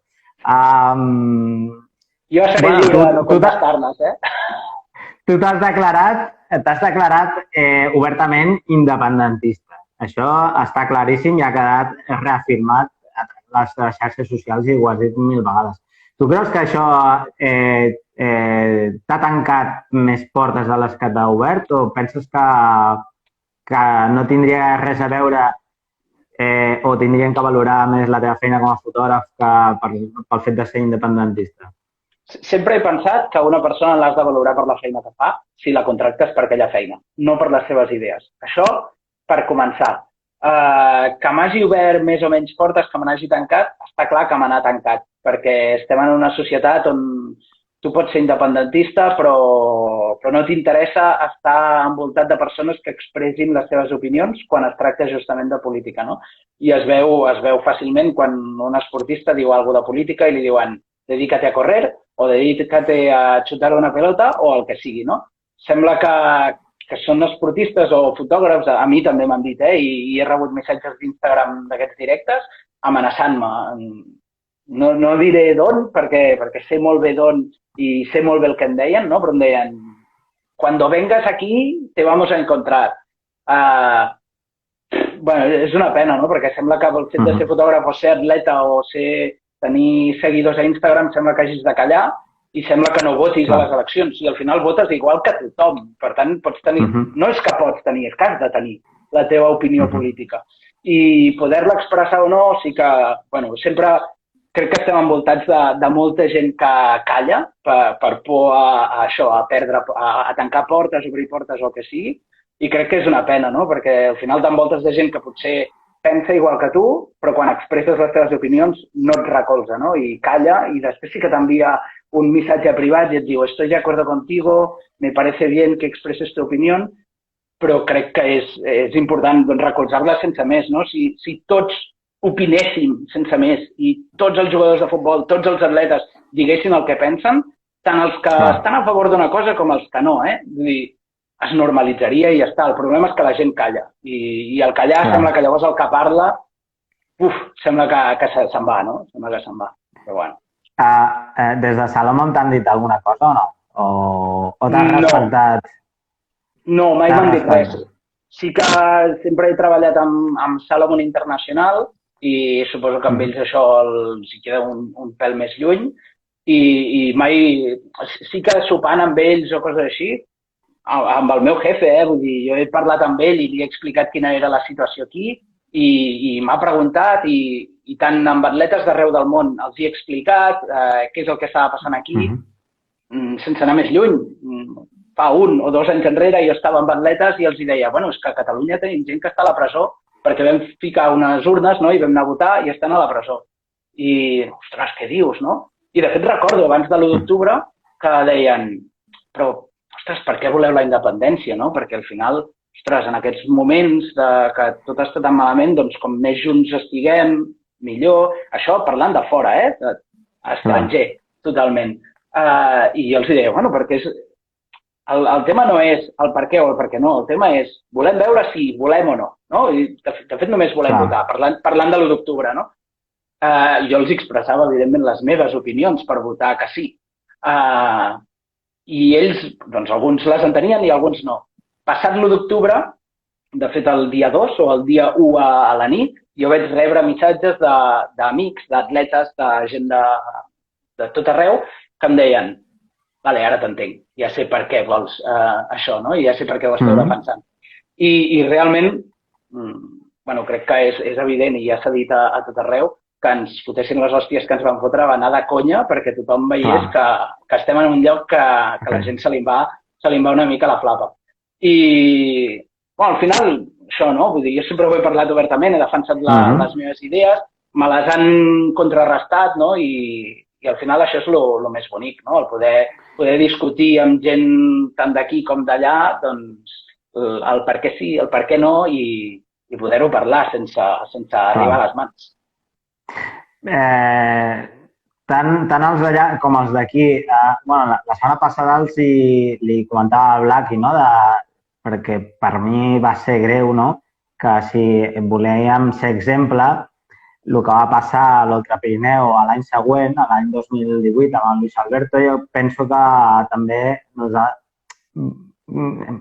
Jo seré lliure de no contestar-les, Tu t'has declarat obertament independentista. Això està claríssim i ha quedat reafirmat a les xarxes socials i ho has dit 1000 vegades. Tu creus que això t'ha tancat més portes de les que t'ha obert o penses que no tindria res a veure o tindrien que valorar més la teva feina com a fotògraf que pel fet de ser independentista? Sempre he pensat que una persona l'has de valorar per la feina que fa si la contractes per aquella feina, no per les seves idees. Això, per començar. Que m'hagi obert més o menys portes, que me n'hagi tancat, està clar que me n'ha tancat, perquè estem en una societat on tu pots ser independentista, però no t'interessa estar envoltat de persones que expressin les seves opinions quan es tracta justament de política, no? I es veu fàcilment quan un esportista diu alguna de política i li diuen dedícate a correr o dedícate a xutar una pelota o el que sigui, no? Sembla que són esportistes o fotògrafs, a mi també m'han dit, i he rebut missatges d'Instagram d'aquests directes amenaçant-me. No diré d'on, perquè sé molt bé d'on i sé molt bé el que em deien, no? Però em deien, cuando vengas aquí te vamos a encontrar. Bueno, és una pena, no? Perquè sembla que el fet de ser fotògraf o ser atleta o tenir seguidors a Instagram sembla que hagis de callar i sembla que no votis a les eleccions. I al final votes igual que tothom. Per tant, pots tenir... No és que pots tenir, és que has de tenir la teva opinió política. I poder-la expressar o no, sí que... Bueno, sempre crec que estem envoltats de molta gent que calla per por a això, a perdre, a tancar portes, obrir portes o el que sigui. I crec que és una pena, no? Perquè al final t'envoltes de gent que potser pensa igual que tu, però quan expresses les teves opinions no et recolza, no? I calla, i després sí que t'envia un missatge privat i et diu estoy de acuerdo contigo, me parece bien que expreses tu opinión, però crec que és important recolzar-la sense més, no? Si tots opinéssim sense més i tots els jugadors de futbol, tots els atletes diguessin el que pensen, tant els que estan a favor d'una cosa com els que no, Vull dir, es normalitzaria i ja està. El problema és que la gent calla. I el callar sembla que llavors el que parla, sembla que se'n va, no? Sembla que se'n va. Però bueno. Des de Salomon t'han dit alguna cosa o no? O t'han respectat? No, mai m'han dit res. Sí que sempre he treballat amb Salomon Internacional i suposo que amb ells això els queda un pèl més lluny i mai... Sí que sopant amb ells o coses així, amb el meu jefe, vull dir, jo he parlat amb ell i li he explicat quina era la situació aquí i m'ha preguntat i tant amb atletes d'arreu del món els he explicat què és el que estava passant aquí sense anar més lluny. Fa 1 o 2 anys enrere jo estava amb atletes i els deia, bueno, és que a Catalunya tenim gent que està a la presó perquè vam ficar unes urnes, no?, i vam anar a votar i estan a la presó. I, ostres, què dius, no? I de fet recordo abans de l'1 d'octubre que deien, però ostres, per què voleu la independència, no? Perquè al final, ostres, en aquests moments que tot està tan malament, doncs com més junts estiguem, millor. Això parlant de fora, estranger, totalment. I jo els deia, bueno, perquè el tema no és el per què o el per què no, el tema és volem veure si volem o no, no? I de fet només volem votar, parlant de l'1 d'octubre, no? Jo els expressava, evidentment, les meves opinions per votar que sí. I ells, doncs alguns les entenien i alguns no. passat l'1 d'octubre, de fet el dia 2 o el dia 1 a la nit, jo vaig rebre missatges d'amics, d'atletes, de gent de tot arreu, que em deien, vale, ara t'entenc, ja sé per què vols això, no? I ja sé per què ho esteu defensant. I realment, bueno, crec que és evident i ja s'ha dit a tot arreu, que ens fotessin les hòsties que ens van fotre va anar de conya perquè tothom veiés que estem en un lloc que la gent se li va una mica la flapa. I, bueno, al final, això, no? Vull dir, jo sempre ho he parlat obertament, he defensat les meves idees, me les han contrarrestat, no? I al final això és el més bonic, no? El poder discutir amb gent tant d'aquí com d'allà, doncs, el per què sí, el per què no, i poder-ho parlar sense arribar a les mans. Tant els d'allà com els d'aquí, bueno, la setmana passada li comentava al Blaqui, no? Perquè per mi va ser greu, no? Que si volíem ser exemple, el que va passar a l'Ultra Pirineu l'any següent, l'any 2018, amb el Luis Alberto, jo penso que també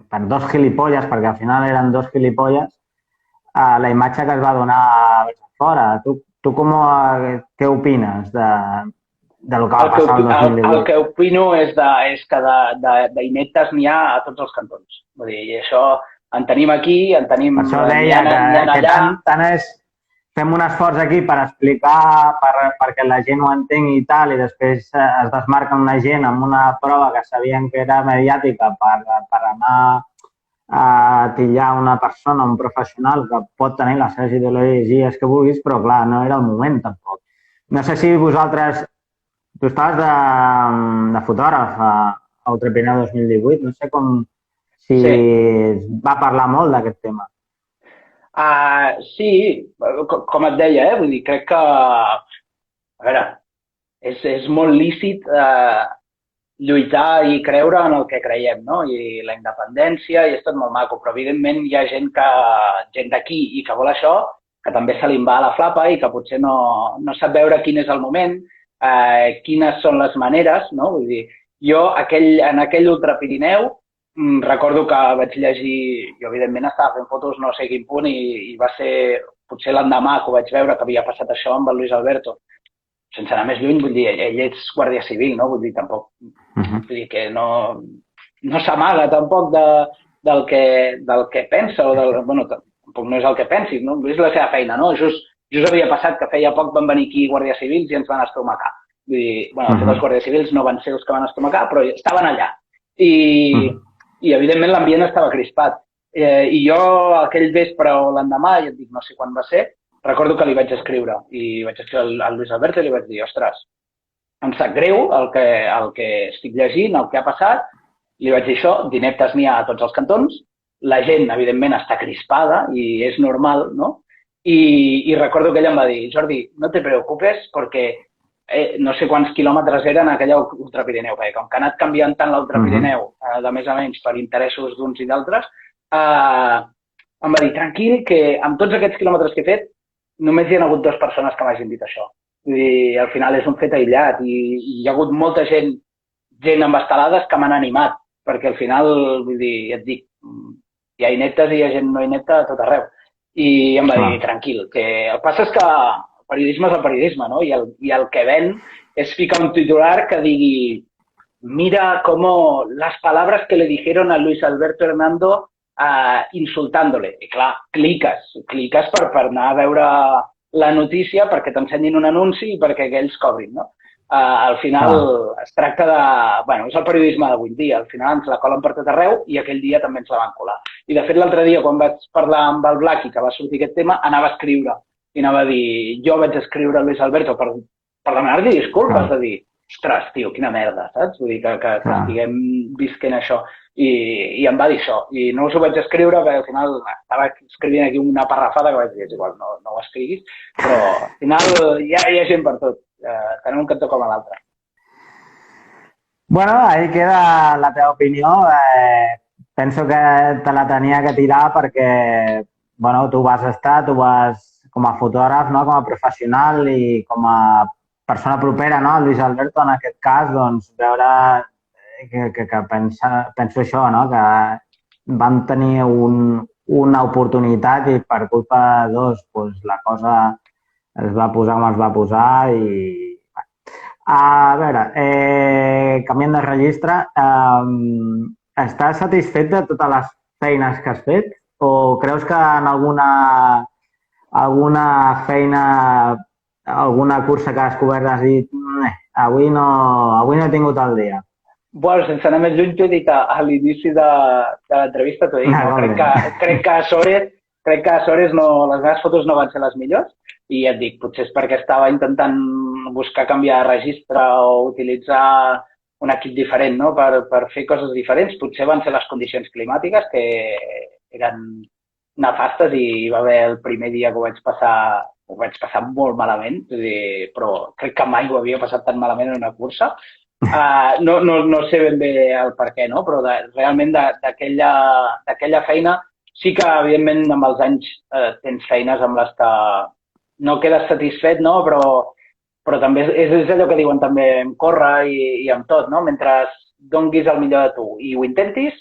per dos gilipolles, perquè al final eren dos gilipolles, la imatge que es va donar fora. Tu què opines de lo que va passar el 2018? El que opino és que d'ineptes n'hi ha a tots els cantons. Vull dir, i això en tenim aquí, en tenim... Per això deia que tant és... Fem un esforç aquí per explicar, perquè la gent ho entengui i tal, i després es desmarca una gent amb una prova que sabien que era mediàtica per anar a tillar una persona, un professional que pot tenir les seves ideologies que vulguis, però clar, no era el moment tampoc. No sé si vosaltres... Tu estaves de fotògraf a Ultra Pirineu 2018, no sé si va parlar molt d'aquest tema. Sí, com et deia, vull dir, crec que, a veure, és molt lícit lluitar i creure en el que creiem, no? I la independència, i és tot molt maco, però evidentment hi ha gent d'aquí i que vol això, que també se li va a la flapa i que potser no sap veure quin és el moment, quines són les maneres, no? Vull dir, jo en aquell Ultra Pirineu recordo que vaig llegir, jo evidentment estava fent fotos no sé quin punt i va ser potser l'endemà que ho vaig veure que havia passat això amb el Luis Alberto. Sense anar més lluny, vull dir, ell és guàrdia civil, no? Vull dir, tampoc, vull dir que no s'amaga tampoc del que pensa o bueno, tampoc no és el que pensi, no? És la seva feina, no? Just havia passat que feia poc van venir aquí guàrdies civils i ens van estomacar. Vull dir, bueno, els guàrdies civils no van ser els que van estomacar, però estaven allà. I evidentment, l'ambient estava crispat. I jo, aquell vespre o l'endemà, ja et dic, no sé quan va ser, recordo que li vaig escriure. I vaig escriure al Luis Alberto i li vaig dir, ostres, em sap greu el que estic llegint, el que ha passat. Li vaig dir això, d'ineptes n'hi ha a tots els cantons. La gent, evidentment, està crispada i és normal, no? I recordo que ella em va dir, Jordi, no te preocupes perquè no sé quants quilòmetres eren aquella Ultra Pirineu, perquè com que ha anat canviant tant l'Ultra Pirineu, de més o menys per interessos d'uns i d'altres, em va dir, tranquil, que amb tots aquests quilòmetres que he fet, només hi ha hagut 2 persones que m'hagin dit això. Vull dir, al final és un fet aïllat i hi ha hagut molta gent amb estelades que m'han animat, perquè al final, vull dir, ja et dic, hi ha ineptes i hi ha gent no inepta a tot arreu. I em va dir, tranquil, que el que passa és que periodisme és el periodisme, ¿no? Y el que ven es fica un titular que digui mira cómo las palabras que le dijeron a Luis Alberto Hernando insultándole. I clar, cliques per anar a veure la notícia perquè t'ensenyin un anunci i perquè aquells cobrin, no? Al final es tracta de... Bueno, és el periodisme d'avui dia. Al final ens la colen per tot arreu i aquell dia també ens la van colar. I de fet l'altre dia, quan vaig parlar amb el Blaqui, que va sortir aquest tema, anava a escriure i anava a dir, jo vaig escriure a Luis Alberto per demanar-li disculpes, de dir, ostres, tio, quina merda, saps? Vull dir que estiguem visquent això. I em va dir això. I no us ho vaig escriure perquè al final estava escrivint aquí una parrafada que vaig dir, és igual, no ho escriguis, però al final hi ha gent per tot. Tenim un cantó com a l'altre. Bueno, ahí queda la teva opinió. Penso que te la tenia que tirar perquè, bueno, tu vas estar, tu vas com a fotògraf, no? Com a professional i com a persona propera, no? Luis Alberto, en aquest cas, doncs, veure que penso això, no? Que van tenir una oportunitat i per culpa de dos doncs, la cosa es va posar com es va posar i... A veure, canviant de registre, estàs satisfet de totes les feines que has fet o creus que en alguna feina, alguna cursa que has cobert has dit avui no he tingut el dia? Bueno, sense anar més lluny, t'ho he dit a l'inici de l'entrevista, t'ho he dit, no? Crec que a Açores no, les meves fotos no van ser les millors i ja et dic, potser és perquè estava intentant buscar canviar de registre o utilitzar un equip diferent, no? Per fer coses diferents. Potser van ser les condicions climàtiques que eren nefastes i va haver el primer dia que ho vaig passar molt malament, però crec que mai ho havia passat tan malament en una cursa. No sé ben bé el per què, no? Però realment d'aquella feina sí que, evidentment, amb els anys tens feines amb les que no quedes satisfet, no? Però també és allò que diuen també en córrer i amb tot, no? Mentre donguis el millor de tu i ho intentis,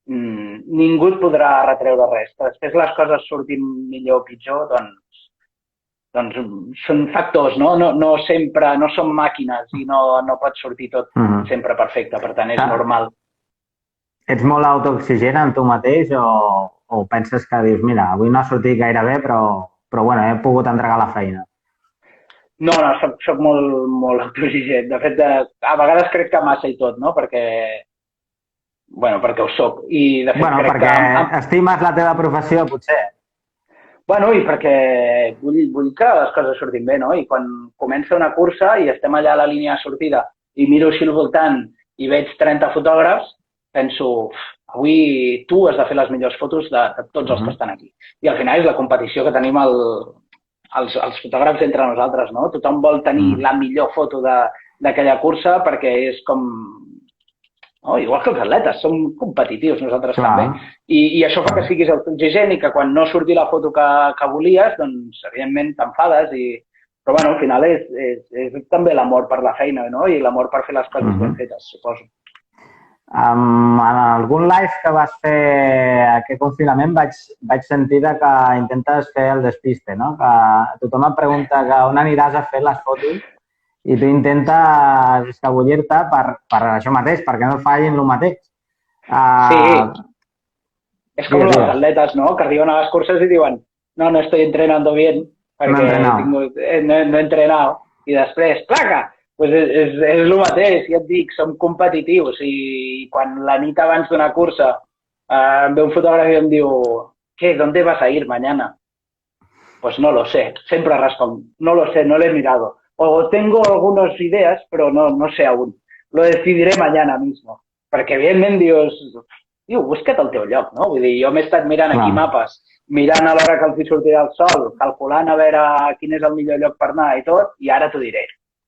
ningú et podrà retreure res. Després les coses surtin millor o pitjor, doncs són factors, no? No sempre, no són màquines i no pot sortir tot sempre perfecte, per tant és normal. Ets molt autoexigent amb tu mateix o penses que dius, mira, avui no ha sortit gaire bé, però bueno, he pogut entregar la feina? No, soc molt autoexigent. De fet, a vegades crec que massa i tot, no? Perquè ho soc. I de fet crec perquè estimes la teva professió, potser. Bueno, i perquè vull que les coses surtin bé, no? I quan comença una cursa i estem allà a la línia de sortida i miro així al voltant i veig 30 fotògrafs, penso, avui tu has de fer les millors fotos de tots els que estan aquí. I al final és la competició que tenim els fotògrafs entre nosaltres, no? Tothom vol tenir la millor foto d'aquella cursa perquè és com... No? Igual que els atletes, som competitius nosaltres també. I això fa que siguis autoexigent i que quan no surti la foto que volies, doncs evidentment t'enfades però bueno, al final és també l'amor per la feina, no? I l'amor per fer les coses ben fetes, suposo. En algun live que vas fer aquest confinament vaig sentir que intentes fer el despiste, no? Que tothom et pregunta on aniràs a fer les fotos i tu intentes escabullir-te per això mateix, perquè no fallin el mateix. Sí. És com els atletes, no? Que arriben a les curses i diuen no estoy entrenando bien perquè no he entrenado. I després, placa! Pues és el mateix, ja et dic, som competitius i quan la nit abans d'una cursa em ve un fotògraf i em diu ¿qué? ¿Dónde vas a ir mañana? Pues no lo sé, sempre responc, no lo sé, no lo he mirado. O tengo algunas ideas, pero no sé aún. Lo decidiré mañana mismo. Perquè evidentment dius, busca't el teu lloc, no? Vull dir, jo m'he estat mirant aquí mapes, mirant a l'hora que els hi sortirà el sol, calculant a veure quin és el millor lloc per anar i tot, i ara t'ho diré.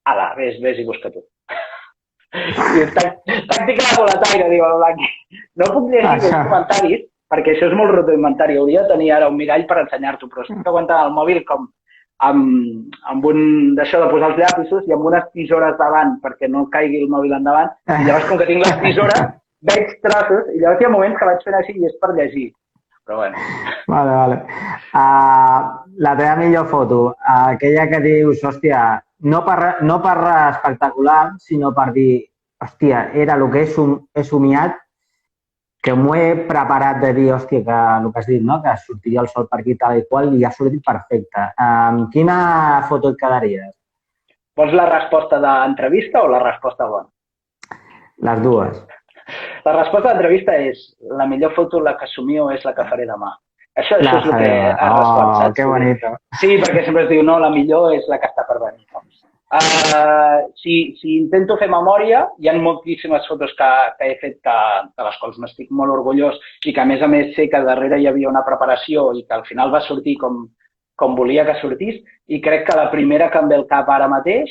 Ala, vés i busca tu. Tàctica de volataire, diu el Blanqui. No puc llegir aquests comentaris, perquè això és molt rudimentari. Hauria de tenir ara un mirall per ensenyar-t'ho, però estic aguantant el mòbil com amb un d'això de posar els llapisos i amb unes tisores davant perquè no caigui el mòbil endavant. I llavors, com que tinc les tisores, veig traços i llavors hi ha moments que vaig fent així i és per llegir. Però bueno. Vale. La teva millor foto, aquella que dius, hòstia, no per espectacular, sinó per dir, hòstia, era el que he somiat, que m'ho he preparat de dir, hòstia, que el que has dit, no? Que sortiria el sol per aquí tal i qual i ha sortit perfecte. Quina foto et quedaries? Vols la resposta d'entrevista o la resposta bona? Les dues. La resposta d'entrevista és la millor foto, la que somio, és la que faré demà. Això és el que has respost, saps? Que bonito. Sí, perquè sempre es diu, no, la millor és la que està per venir. Si intento fer memòria, hi ha moltíssimes fotos que he fet de les quals m'estic molt orgullós i que a més sé que darrere hi havia una preparació i que al final va sortir com volia que sortís i crec que la primera que em ve al cap ara mateix,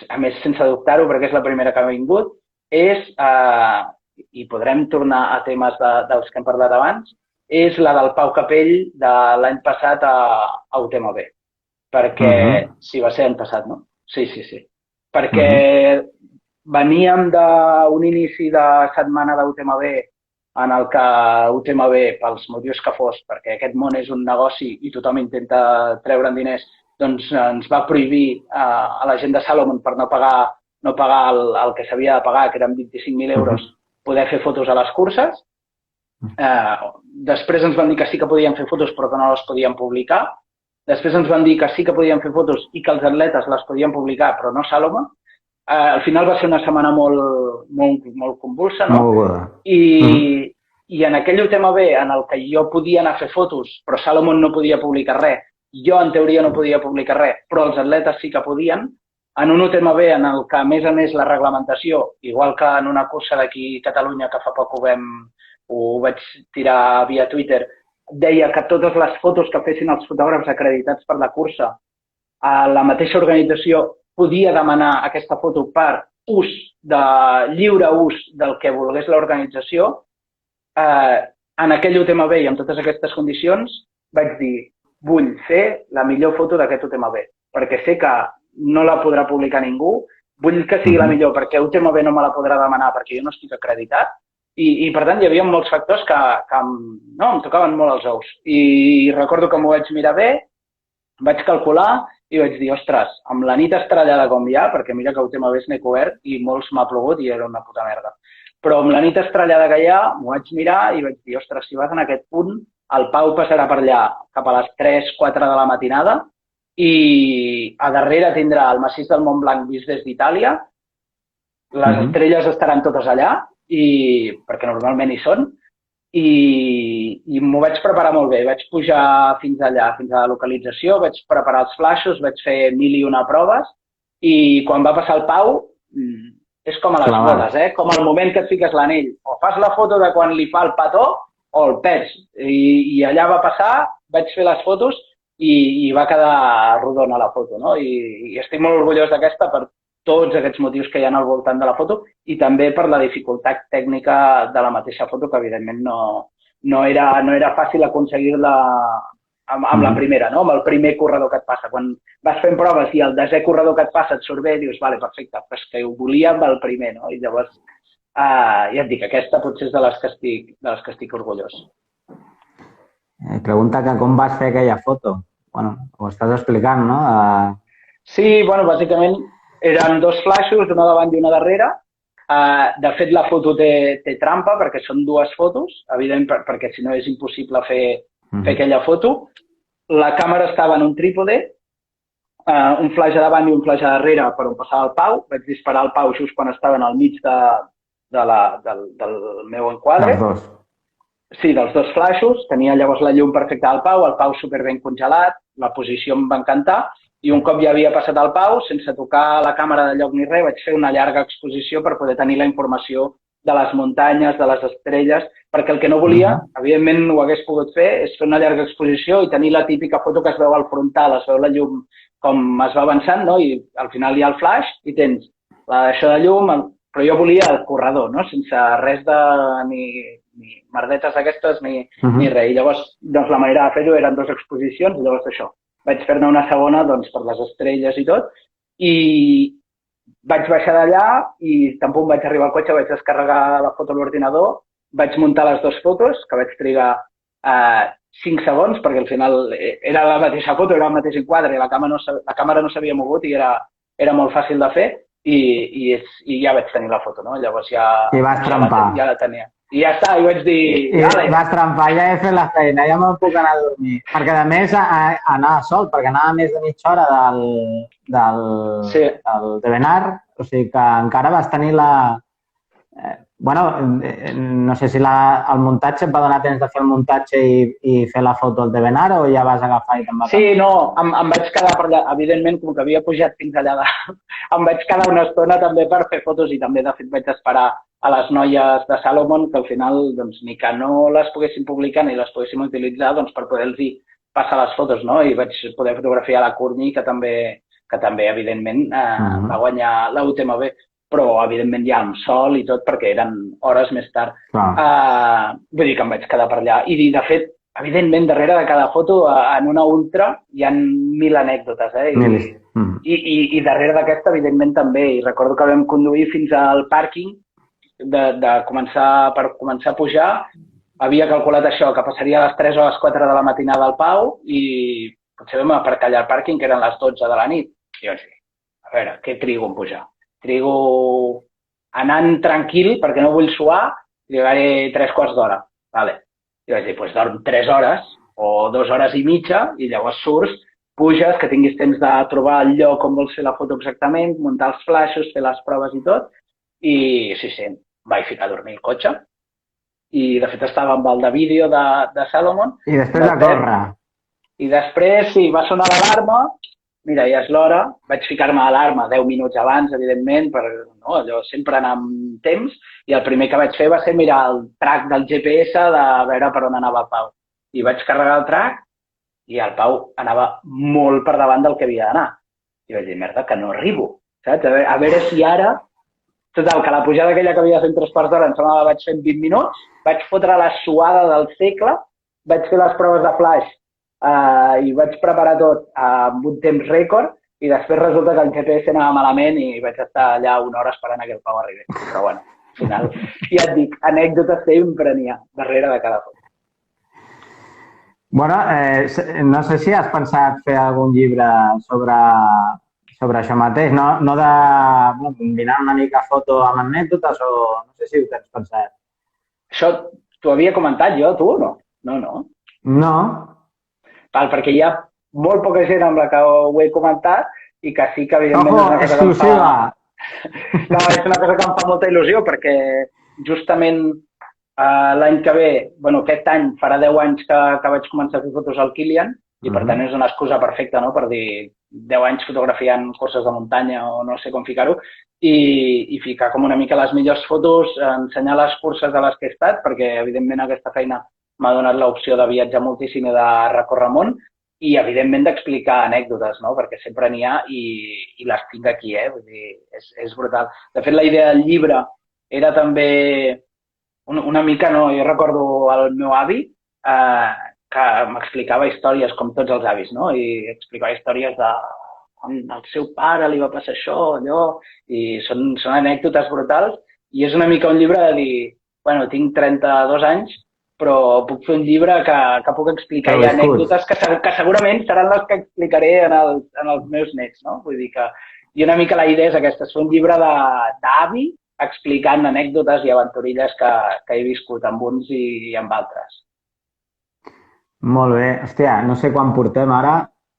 a més sense dubtar-ho perquè és la primera que m'ha vingut, és, i podrem tornar a temes dels que hem parlat abans, és la del Pau Capell de l'any passat a UTMB. Perquè, sí, va ser l'any passat, no? Sí. Perquè veníem d'un inici de setmana d'UTMB en el que UTMB, pels motius que fos, perquè aquest món és un negoci i tothom intenta treure'n diners, doncs ens va prohibir a la gent de Salomon per no pagar el que s'havia de pagar, que eren 25.000 euros, poder fer fotos a les curses. Després ens van dir que sí que podien fer fotos però que no les podien publicar. Després ens van dir que sí que podien fer fotos i que els atletes les podien publicar, però no Salomon. Al final va ser una setmana molt convulsa, no? I en aquell UTMB en el que jo podia anar a fer fotos, però Salomon no podia publicar res, jo en teoria no podia publicar res, però els atletes sí que podien, en un UTMB en el que, a més, la reglamentació, igual que en una cursa d'aquí a Catalunya que fa poc ho vaig tirar via Twitter, deia que totes les fotos que fessin els fotògrafs acreditats per la cursa, la mateixa organització podia demanar aquesta foto per lliure ús del que volgués l'organització. En aquell UTMB i amb totes aquestes condicions vaig dir, vull fer la millor foto d'aquest UTMB, perquè sé que no la podrà publicar ningú, vull que sigui la millor perquè UTMB no me la podrà demanar perquè jo no estic acreditat i per tant hi havia molts factors que em tocaven molt els ous. I recordo que m'ho vaig mirar bé, vaig calcular i vaig dir, ostres, amb la nit estrellada com hi ha, perquè mira que UTMB n'he cobert i molts m'ha plogut i era una puta merda. Però amb la nit estrellada que hi ha, m'ho vaig mirar i vaig dir, ostres, si vas en aquest punt, el Pau passarà per allà cap a les 3-4 de la matinada i a darrere tindrà el massís del Mont Blanc vist des d'Itàlia, les estrelles estaran totes allà, perquè normalment hi són, i m'ho vaig preparar molt bé. Vaig pujar fins allà, fins a la localització, vaig preparar els flaixos, vaig fer 1001 proves i quan va passar el Pau, és com a les bodes, com al moment que et fiques l'anell. O fas la foto de quan li fa el petó o el perds. I allà va passar, vaig fer les fotos i va quedar rodona la foto, no? I estic molt orgullós d'aquesta per tots aquests motius que hi ha al voltant de la foto i també per la dificultat tècnica de la mateixa foto, que evidentment no era fàcil aconseguir-la amb la primera, no? Amb el primer corredor que et passa. Quan vas fent proves i el desè corredor que et passa et surt bé, dius, vale, perfecte, però és que ho volia amb el primer, no? I llavors, ja et dic, aquesta potser és de les que estic orgullós. Pregunta que com vas fer aquella foto. Bueno, ho estàs explicant, no? Sí, bueno, bàsicament eren dos flaixos, una davant i una darrere. De fet, la foto té trampa perquè són dues fotos, evidentment, perquè si no és impossible fer aquella foto. La càmera estava en un trípode, un flaix a davant i un flaix a darrere per on passava el Pau. Vaig disparar el Pau just quan estava al mig del meu enquadre. Dels dos. Sí, dels dos flaixos. Tenia llavors la llum perfecta al Pau, el Pau superben congelat, la posició em va encantar. I un cop ja havia passat el Pau, sense tocar la càmera de lloc ni res, vaig fer una llarga exposició per poder tenir la informació de les muntanyes, de les estrelles, perquè el que no volia, evidentment ho hagués pogut fer, és fer una llarga exposició i tenir la típica foto que es veu al frontal, es veu la llum com es va avançant, no? I al final hi ha el flaix i tens això de llum, però jo volia el corredor, no? Sense res de ni merdetes d'aquestes ni res. I llavors, doncs, la manera de fer-ho eren dues exposicions i llavors això. Vaig fer-ne una segona doncs, per les estrelles i tot, i vaig baixar d'allà i tampoc vaig arribar al cotxe, vaig descarregar la foto a l'ordinador, vaig muntar les dues fotos, que vaig trigar 5 segons, perquè al final era la mateixa foto, era el mateix enquadre, la càmera no s'havia mogut i era molt fàcil de fer, i ja vaig tenir la foto, no? Llavors ja... I vas trempar. Ja la tenia. I ja està, i vaig dir... I vas trempar, ja he fet la feina, ja me'n puc anar a dormir. Perquè, a més, anava sol, perquè anava més de mitja hora del Devenar, o sigui que encara vas tenir la... Bueno, no sé si el muntatge et va donar temps de fer el muntatge i fer la foto al Devenar o ja vas agafar i te'n vas... Sí, no, em vaig quedar per allà. Evidentment, com que havia pujat fins allà, em vaig quedar una estona també per fer fotos i també, de fet, vaig esperar a les noies de Salomon, que al final doncs, ni que no les poguessin publicar ni les poguéssim utilitzar doncs, per poder-los passar les fotos, no? I vaig poder fotografiar la Courtney, que també evidentment, va guanyar la UTMB, però, evidentment, ja amb sol i tot, perquè eren hores més tard. Vull dir que em vaig quedar per allà. I, de fet, evidentment, darrere de cada foto, en una ultra, hi ha 1.000 anècdotes, I darrere d'aquesta, evidentment, també. I recordo que vam conduir fins al pàrquing per començar a pujar, havia calculat això, que passaria a les 3 o a les 4 de la matinada al Pau i potser vam aparcar allà al pàrquing, que eren les 12 de la nit. I jo vaig dir, a veure, què trigo en pujar? Trigo anant tranquil, perquè no vull suar, trigaré 3 quarts d'hora. Vale. I vaig dir, doncs dorm 3 hores o 2 hores i mitja i llavors surts, puges, que tinguis temps de trobar el lloc on vols fer la foto exactament, muntar els flaixos, fer les proves i tot. I sí, em vaig ficar a dormir al cotxe. I de fet estava amb el de vídeo de Salomon. I després de córrer. I després, sí, va sonar l'alarma, mira, ja és l'hora, vaig ficar-me a l'alarma 10 minuts abans, evidentment, per no, allò sempre anar amb temps, i el primer que vaig fer va ser mirar el track del GPS de veure per on anava el Pau. I vaig carregar el track i el Pau anava molt per davant del que havia d'anar. I vaig dir, merda, que no arribo, saps? A veure si ara... Total, que la pujada aquella que havia de fer en 3 quarts d'hora em sembla que vaig fer en 20 minuts, vaig fotre la suada del segle, vaig fer les proves de flash i vaig preparar tot amb un temps rècord i després resulta que el GPS anava malament i vaig estar allà una hora esperant que el Pau arribés. Però bueno, al final, ja et dic, anècdotes sempre n'hi ha darrere de cada foto. Bueno, no sé si has pensat fer algun llibre sobre això mateix, no de combinar una mica foto amb anècdotes o no sé si ho tens pensat. Això t'ho havia comentat jo, tu o no? No. No. Perquè hi ha molt poca gent amb la que ho he comentat i que sí que evidentment... Ojo, exclusiva! No, és una cosa que em fa molta il·lusió perquè justament l'any que ve, bueno, aquest any farà 10 anys que vaig començar a fer fotos al Kilian i per tant és una excusa perfecta, no?, per dir 10 anys fotografiant curses de muntanya o no sé com ficar-ho i ficar com una mica les millors fotos, ensenyar les curses a les que he estat perquè evidentment aquesta feina m'ha donat l'opció de viatjar moltíssim i de recórrer món i evidentment d'explicar anècdotes, no?, perquè sempre n'hi ha i les tinc aquí, vull dir, és brutal. De fet, la idea del llibre era també una mica, no, jo recordo el meu avi que m'explicava històries com tots els avis, no? I explicava històries de com al seu pare li va passar això, allò, i són anècdotes brutals i és una mica un llibre de dir, bueno, tinc 32 anys, però puc fer un llibre que puc explicar ja anècdotes que segurament seran les que explicaré en els meus nets, no? Vull dir que... I una mica la idea és aquesta, és fer un llibre d'avi explicant anècdotes i aventurilles que he viscut amb uns i amb altres. Molt bé. Hòstia, no sé quan portem ara.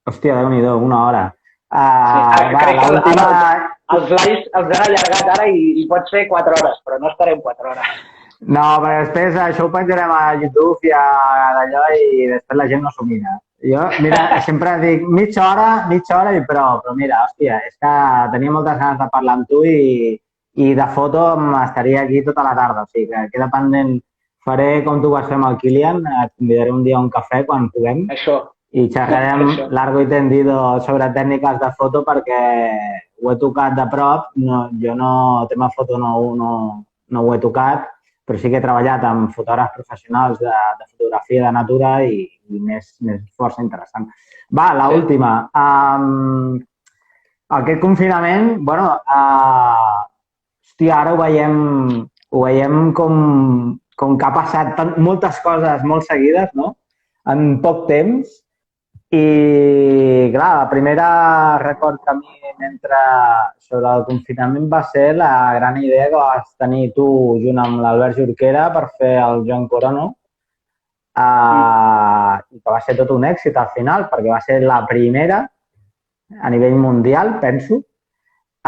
Hòstia, Déu-n'hi-do, una hora. Crec que els lives els han allargat ara i pots fer 4 hores, però no estarem 4 hores. No, perquè després això ho penjarem a YouTube i a d'allò i després la gent no s'ho mira. Jo, mira, sempre dic mitja hora i però mira, hòstia, és que tenia moltes ganes de parlar amb tu i de foto estaria aquí tota la tarda. O sigui que queda pendent. Faré com tu vas fer amb el Kilian, et convidaré un dia a un cafè quan puguem. Això. I xerrarem largo i tendido sobre tècniques de foto perquè ho he tocat de prop. Jo tema foto no ho he tocat, però sí que he treballat amb fotògrafs professionals de fotografia de natura i més força interessant. Va, l'última. Aquest confinament, bueno, hòstia, ara ho veiem com que ha passat moltes coses molt seguides, no?, en poc temps. I, clar, la primera record que a mi m'entra sobre el confinament va ser la gran idea que vas tenir tu junt amb l'Albert Jorquera per fer el Joan Corono i que va ser tot un èxit al final, perquè va ser la primera a nivell mundial, penso,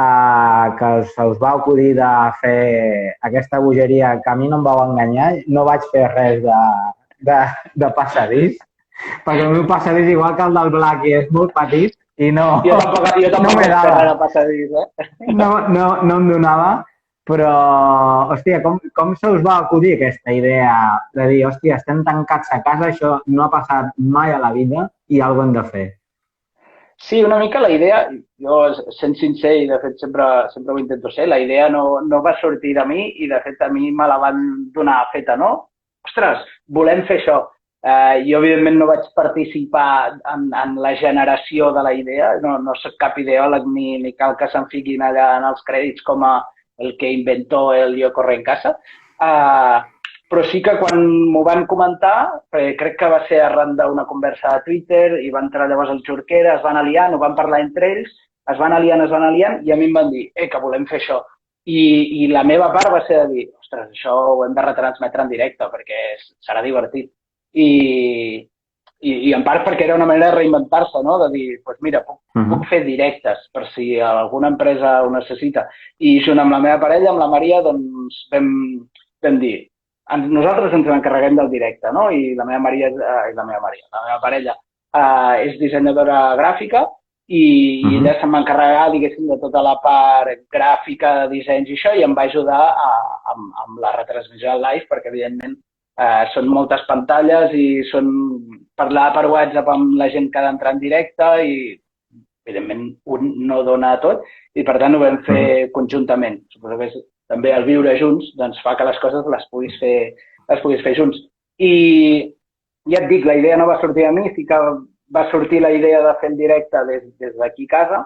que us va acudir de fer aquesta bogeria que a mi no em vau enganyar. No vaig fer res de passadís, perquè el meu passadís, igual que el del Blackie, és molt petit i no me dava. No em donava, però, hòstia, com se us va acudir aquesta idea de dir, hòstia, estem tancats a casa, això no ha passat mai a la vida i alguna cosa hem de fer? Sí, una mica la idea, jo sent sincer i de fet sempre ho intento ser, la idea no va sortir de mi i de fet a mi me la van donar feta, no? Ostres, volem fer això. Jo evidentment no vaig participar en la generació de la idea, no soc cap ideòleg ni cal que se'm fiquin allà en els crèdits com a el que inventó el Yo corre en casa. Però sí que quan m'ho van comentar, crec que va ser arran d'una conversa a Twitter, i va entrar llavors el Jorquera, es van aliant, ho van parlar entre ells, es van aliant, i a mi em van dir que volem fer això. I la meva part va ser de dir, ostres, això ho hem de retransmetre en directe perquè serà divertit. I en part perquè era una manera de reinventar-se, no? De dir, doncs mira, puc fer directes per si alguna empresa ho necessita. I junt amb la meva parella, amb la Maria, doncs vam dir, nosaltres ens encarreguem del directe, no? I la meva parella és dissenyadora gràfica i ella se'm va encarregar, diguéssim, de tota la part gràfica, de dissenys i això, i em va ajudar amb la retransmissió al live, perquè, evidentment, són moltes pantalles i són parlar per WhatsApp amb la gent que ha d'entrar en directe i, evidentment, un no dona a tot i, per tant, ho vam fer conjuntament. Suposo que també el viure junts doncs, fa que les coses les puguis fer junts. I ja et dic, la idea no va sortir a mi, sí que va sortir la idea de fer el directe des d'aquí a casa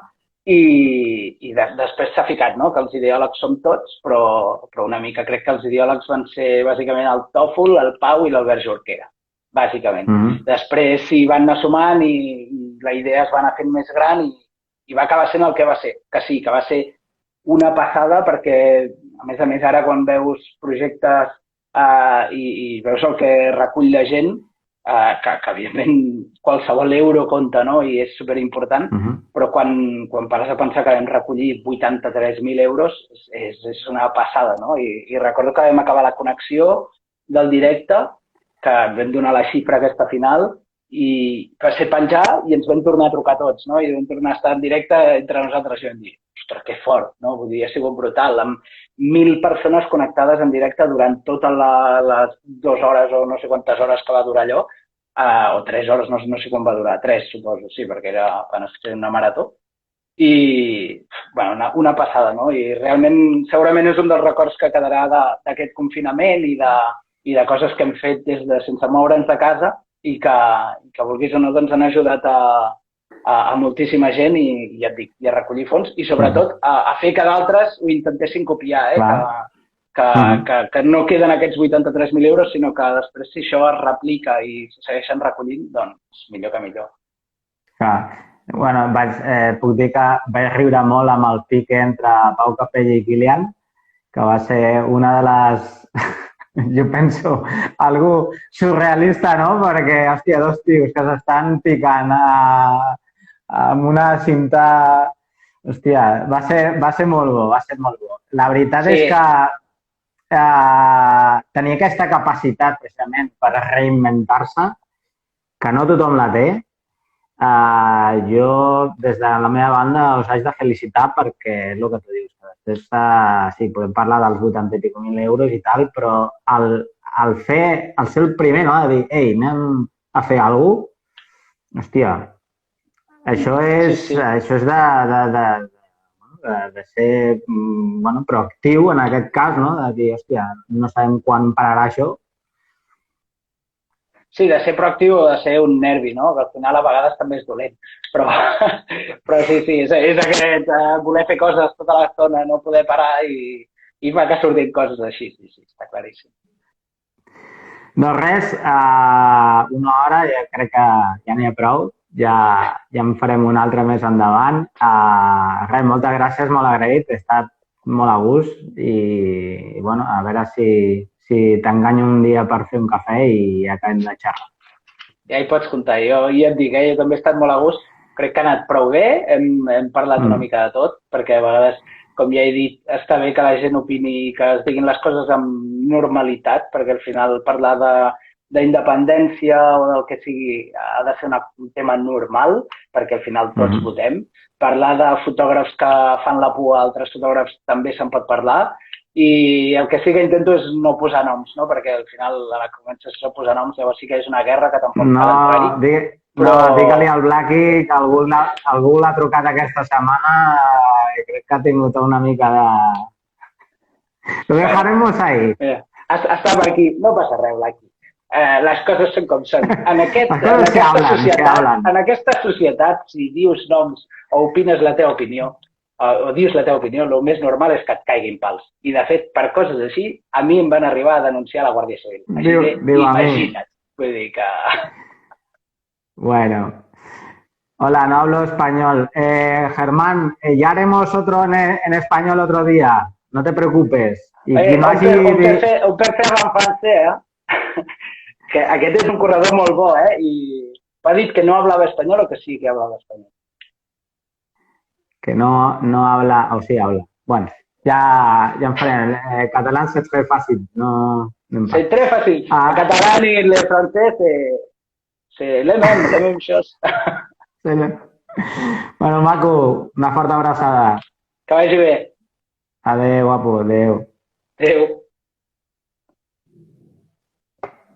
i després s'ha ficat, no?, que els ideòlegs som tots, però una mica crec que els ideòlegs van ser bàsicament el Tòfol, el Pau i l'Albert Jorquera, bàsicament. Després s'hi van anar sumant i la idea es va anar fent més gran i va acabar sent el que va ser, que sí, que va ser una passada perquè, a més, ara quan veus projectes i veus el que recull la gent, que evidentment qualsevol euro compta, no?, i és superimportant, però quan pares a pensar que vam recollir 83.000 euros és una passada, no? I recordo que vam acabar la connexió del directe, que vam donar la xifra aquesta final, i va ser penjar i ens vam tornar a trucar tots, no? I vam tornar a estar en directe entre nosaltres i vam dir, ostres, que fort, no? Vull dir, ha sigut brutal, amb 1.000 persones connectades en directe durant totes les 2 hores o no sé quantes hores que va durar allò, o 3 hores, no sé quan va durar, 3 suposo, sí, perquè van ser una marató. I, bueno, una passada, no? I realment, segurament és un dels records que quedarà d'aquest confinament i de coses que hem fet des de sense moure'ns de casa i que vulguis o no, doncs han ajudat a moltíssima gent i ja et dic, i a recollir fons i sobretot a fer que d'altres ho intentessin copiar, que no queden aquests 83.000 euros, sinó que després si això es replica i se segueixen recollint, doncs millor que millor. Clar. Bueno, puc dir que vaig riure molt amb el pique entre Pau Capella i Kilian, que va ser una de les... Jo penso, algú surrealista, no? Perquè, hòstia, 2 tios que s'estan picant amb una cinta... Hòstia, va ser molt bo, va ser molt bo. La veritat és que tenia aquesta capacitat, precisament, per reinventar-se, que no tothom la té. Jo, des de la meva banda, us haig de felicitar perquè és el que tu dius. Després, sí, podem parlar dels 80 i escaig euros i tal, però el ser el primer, no?, de dir, ei, anem a fer alguna cosa, hòstia, això és de ser proactiu en aquest cas, no?, de dir, hòstia, no sabem quan pararà això. Sí, de ser proactiu o de ser un nervi, no? Que al final a vegades també és dolent. Però sí, és aquest voler fer coses tota l'estona, no poder parar i fa que surtin coses així, sí, està claríssim. Doncs res, una hora, ja crec que ja n'hi ha prou, ja en farem una altra més endavant. Res, moltes gràcies, molt agraït, he estat molt a gust i bueno, a veure si t'enganyo un dia per fer un cafè i acabem de xerrar. Ja hi pots comptar. Jo ja et dic, jo també he estat molt a gust. Crec que ha anat prou bé. Hem parlat una mica de tot, perquè a vegades, com ja he dit, està bé que la gent opini i que es diguin les coses amb normalitat, perquè al final parlar d'independència o del que sigui ha de ser un tema normal, perquè al final tots votem. Parlar de fotògrafs que fan la pua a altres fotògrafs també se'n pot parlar. I el que sí que intento és no posar noms, no? Perquè al final a la conversació posar noms llavors sí que és una guerra que tampoc cal entrar-hi. No, digue-li al Blackie que algú l'ha trucat aquesta setmana i crec que ha tingut una mica de... Lo dejaremos ahí. Està per aquí, no passa res, Blackie. Les coses són com són. En aquesta societat, si dius noms o opines la teva opinió, o dius la teva opinió, el més normal és que et caiguin pals. I, de fet, per coses així, a mi em van arribar a denunciar a la Guàrdia Civil. Així que imagina't. Vull dir que... Bueno. Hola, no hablo español. Germán, ya haremos otro en español otro día. No te preocupes. I qui no hagi... Un per fer en francès, que aquest és un corredor molt bo, i m'ha dit que no hablava espanyol o que sí que hablava espanyol. Que no habla, o sí habla. Bueno, ja en farem. Català c'est très fàcil. No c'est très fàcil. En català i en francès c'est le même chose. Bueno, maco, una forta abraçada. Que vagi bé. Adéu, guapo, adéu. Adéu.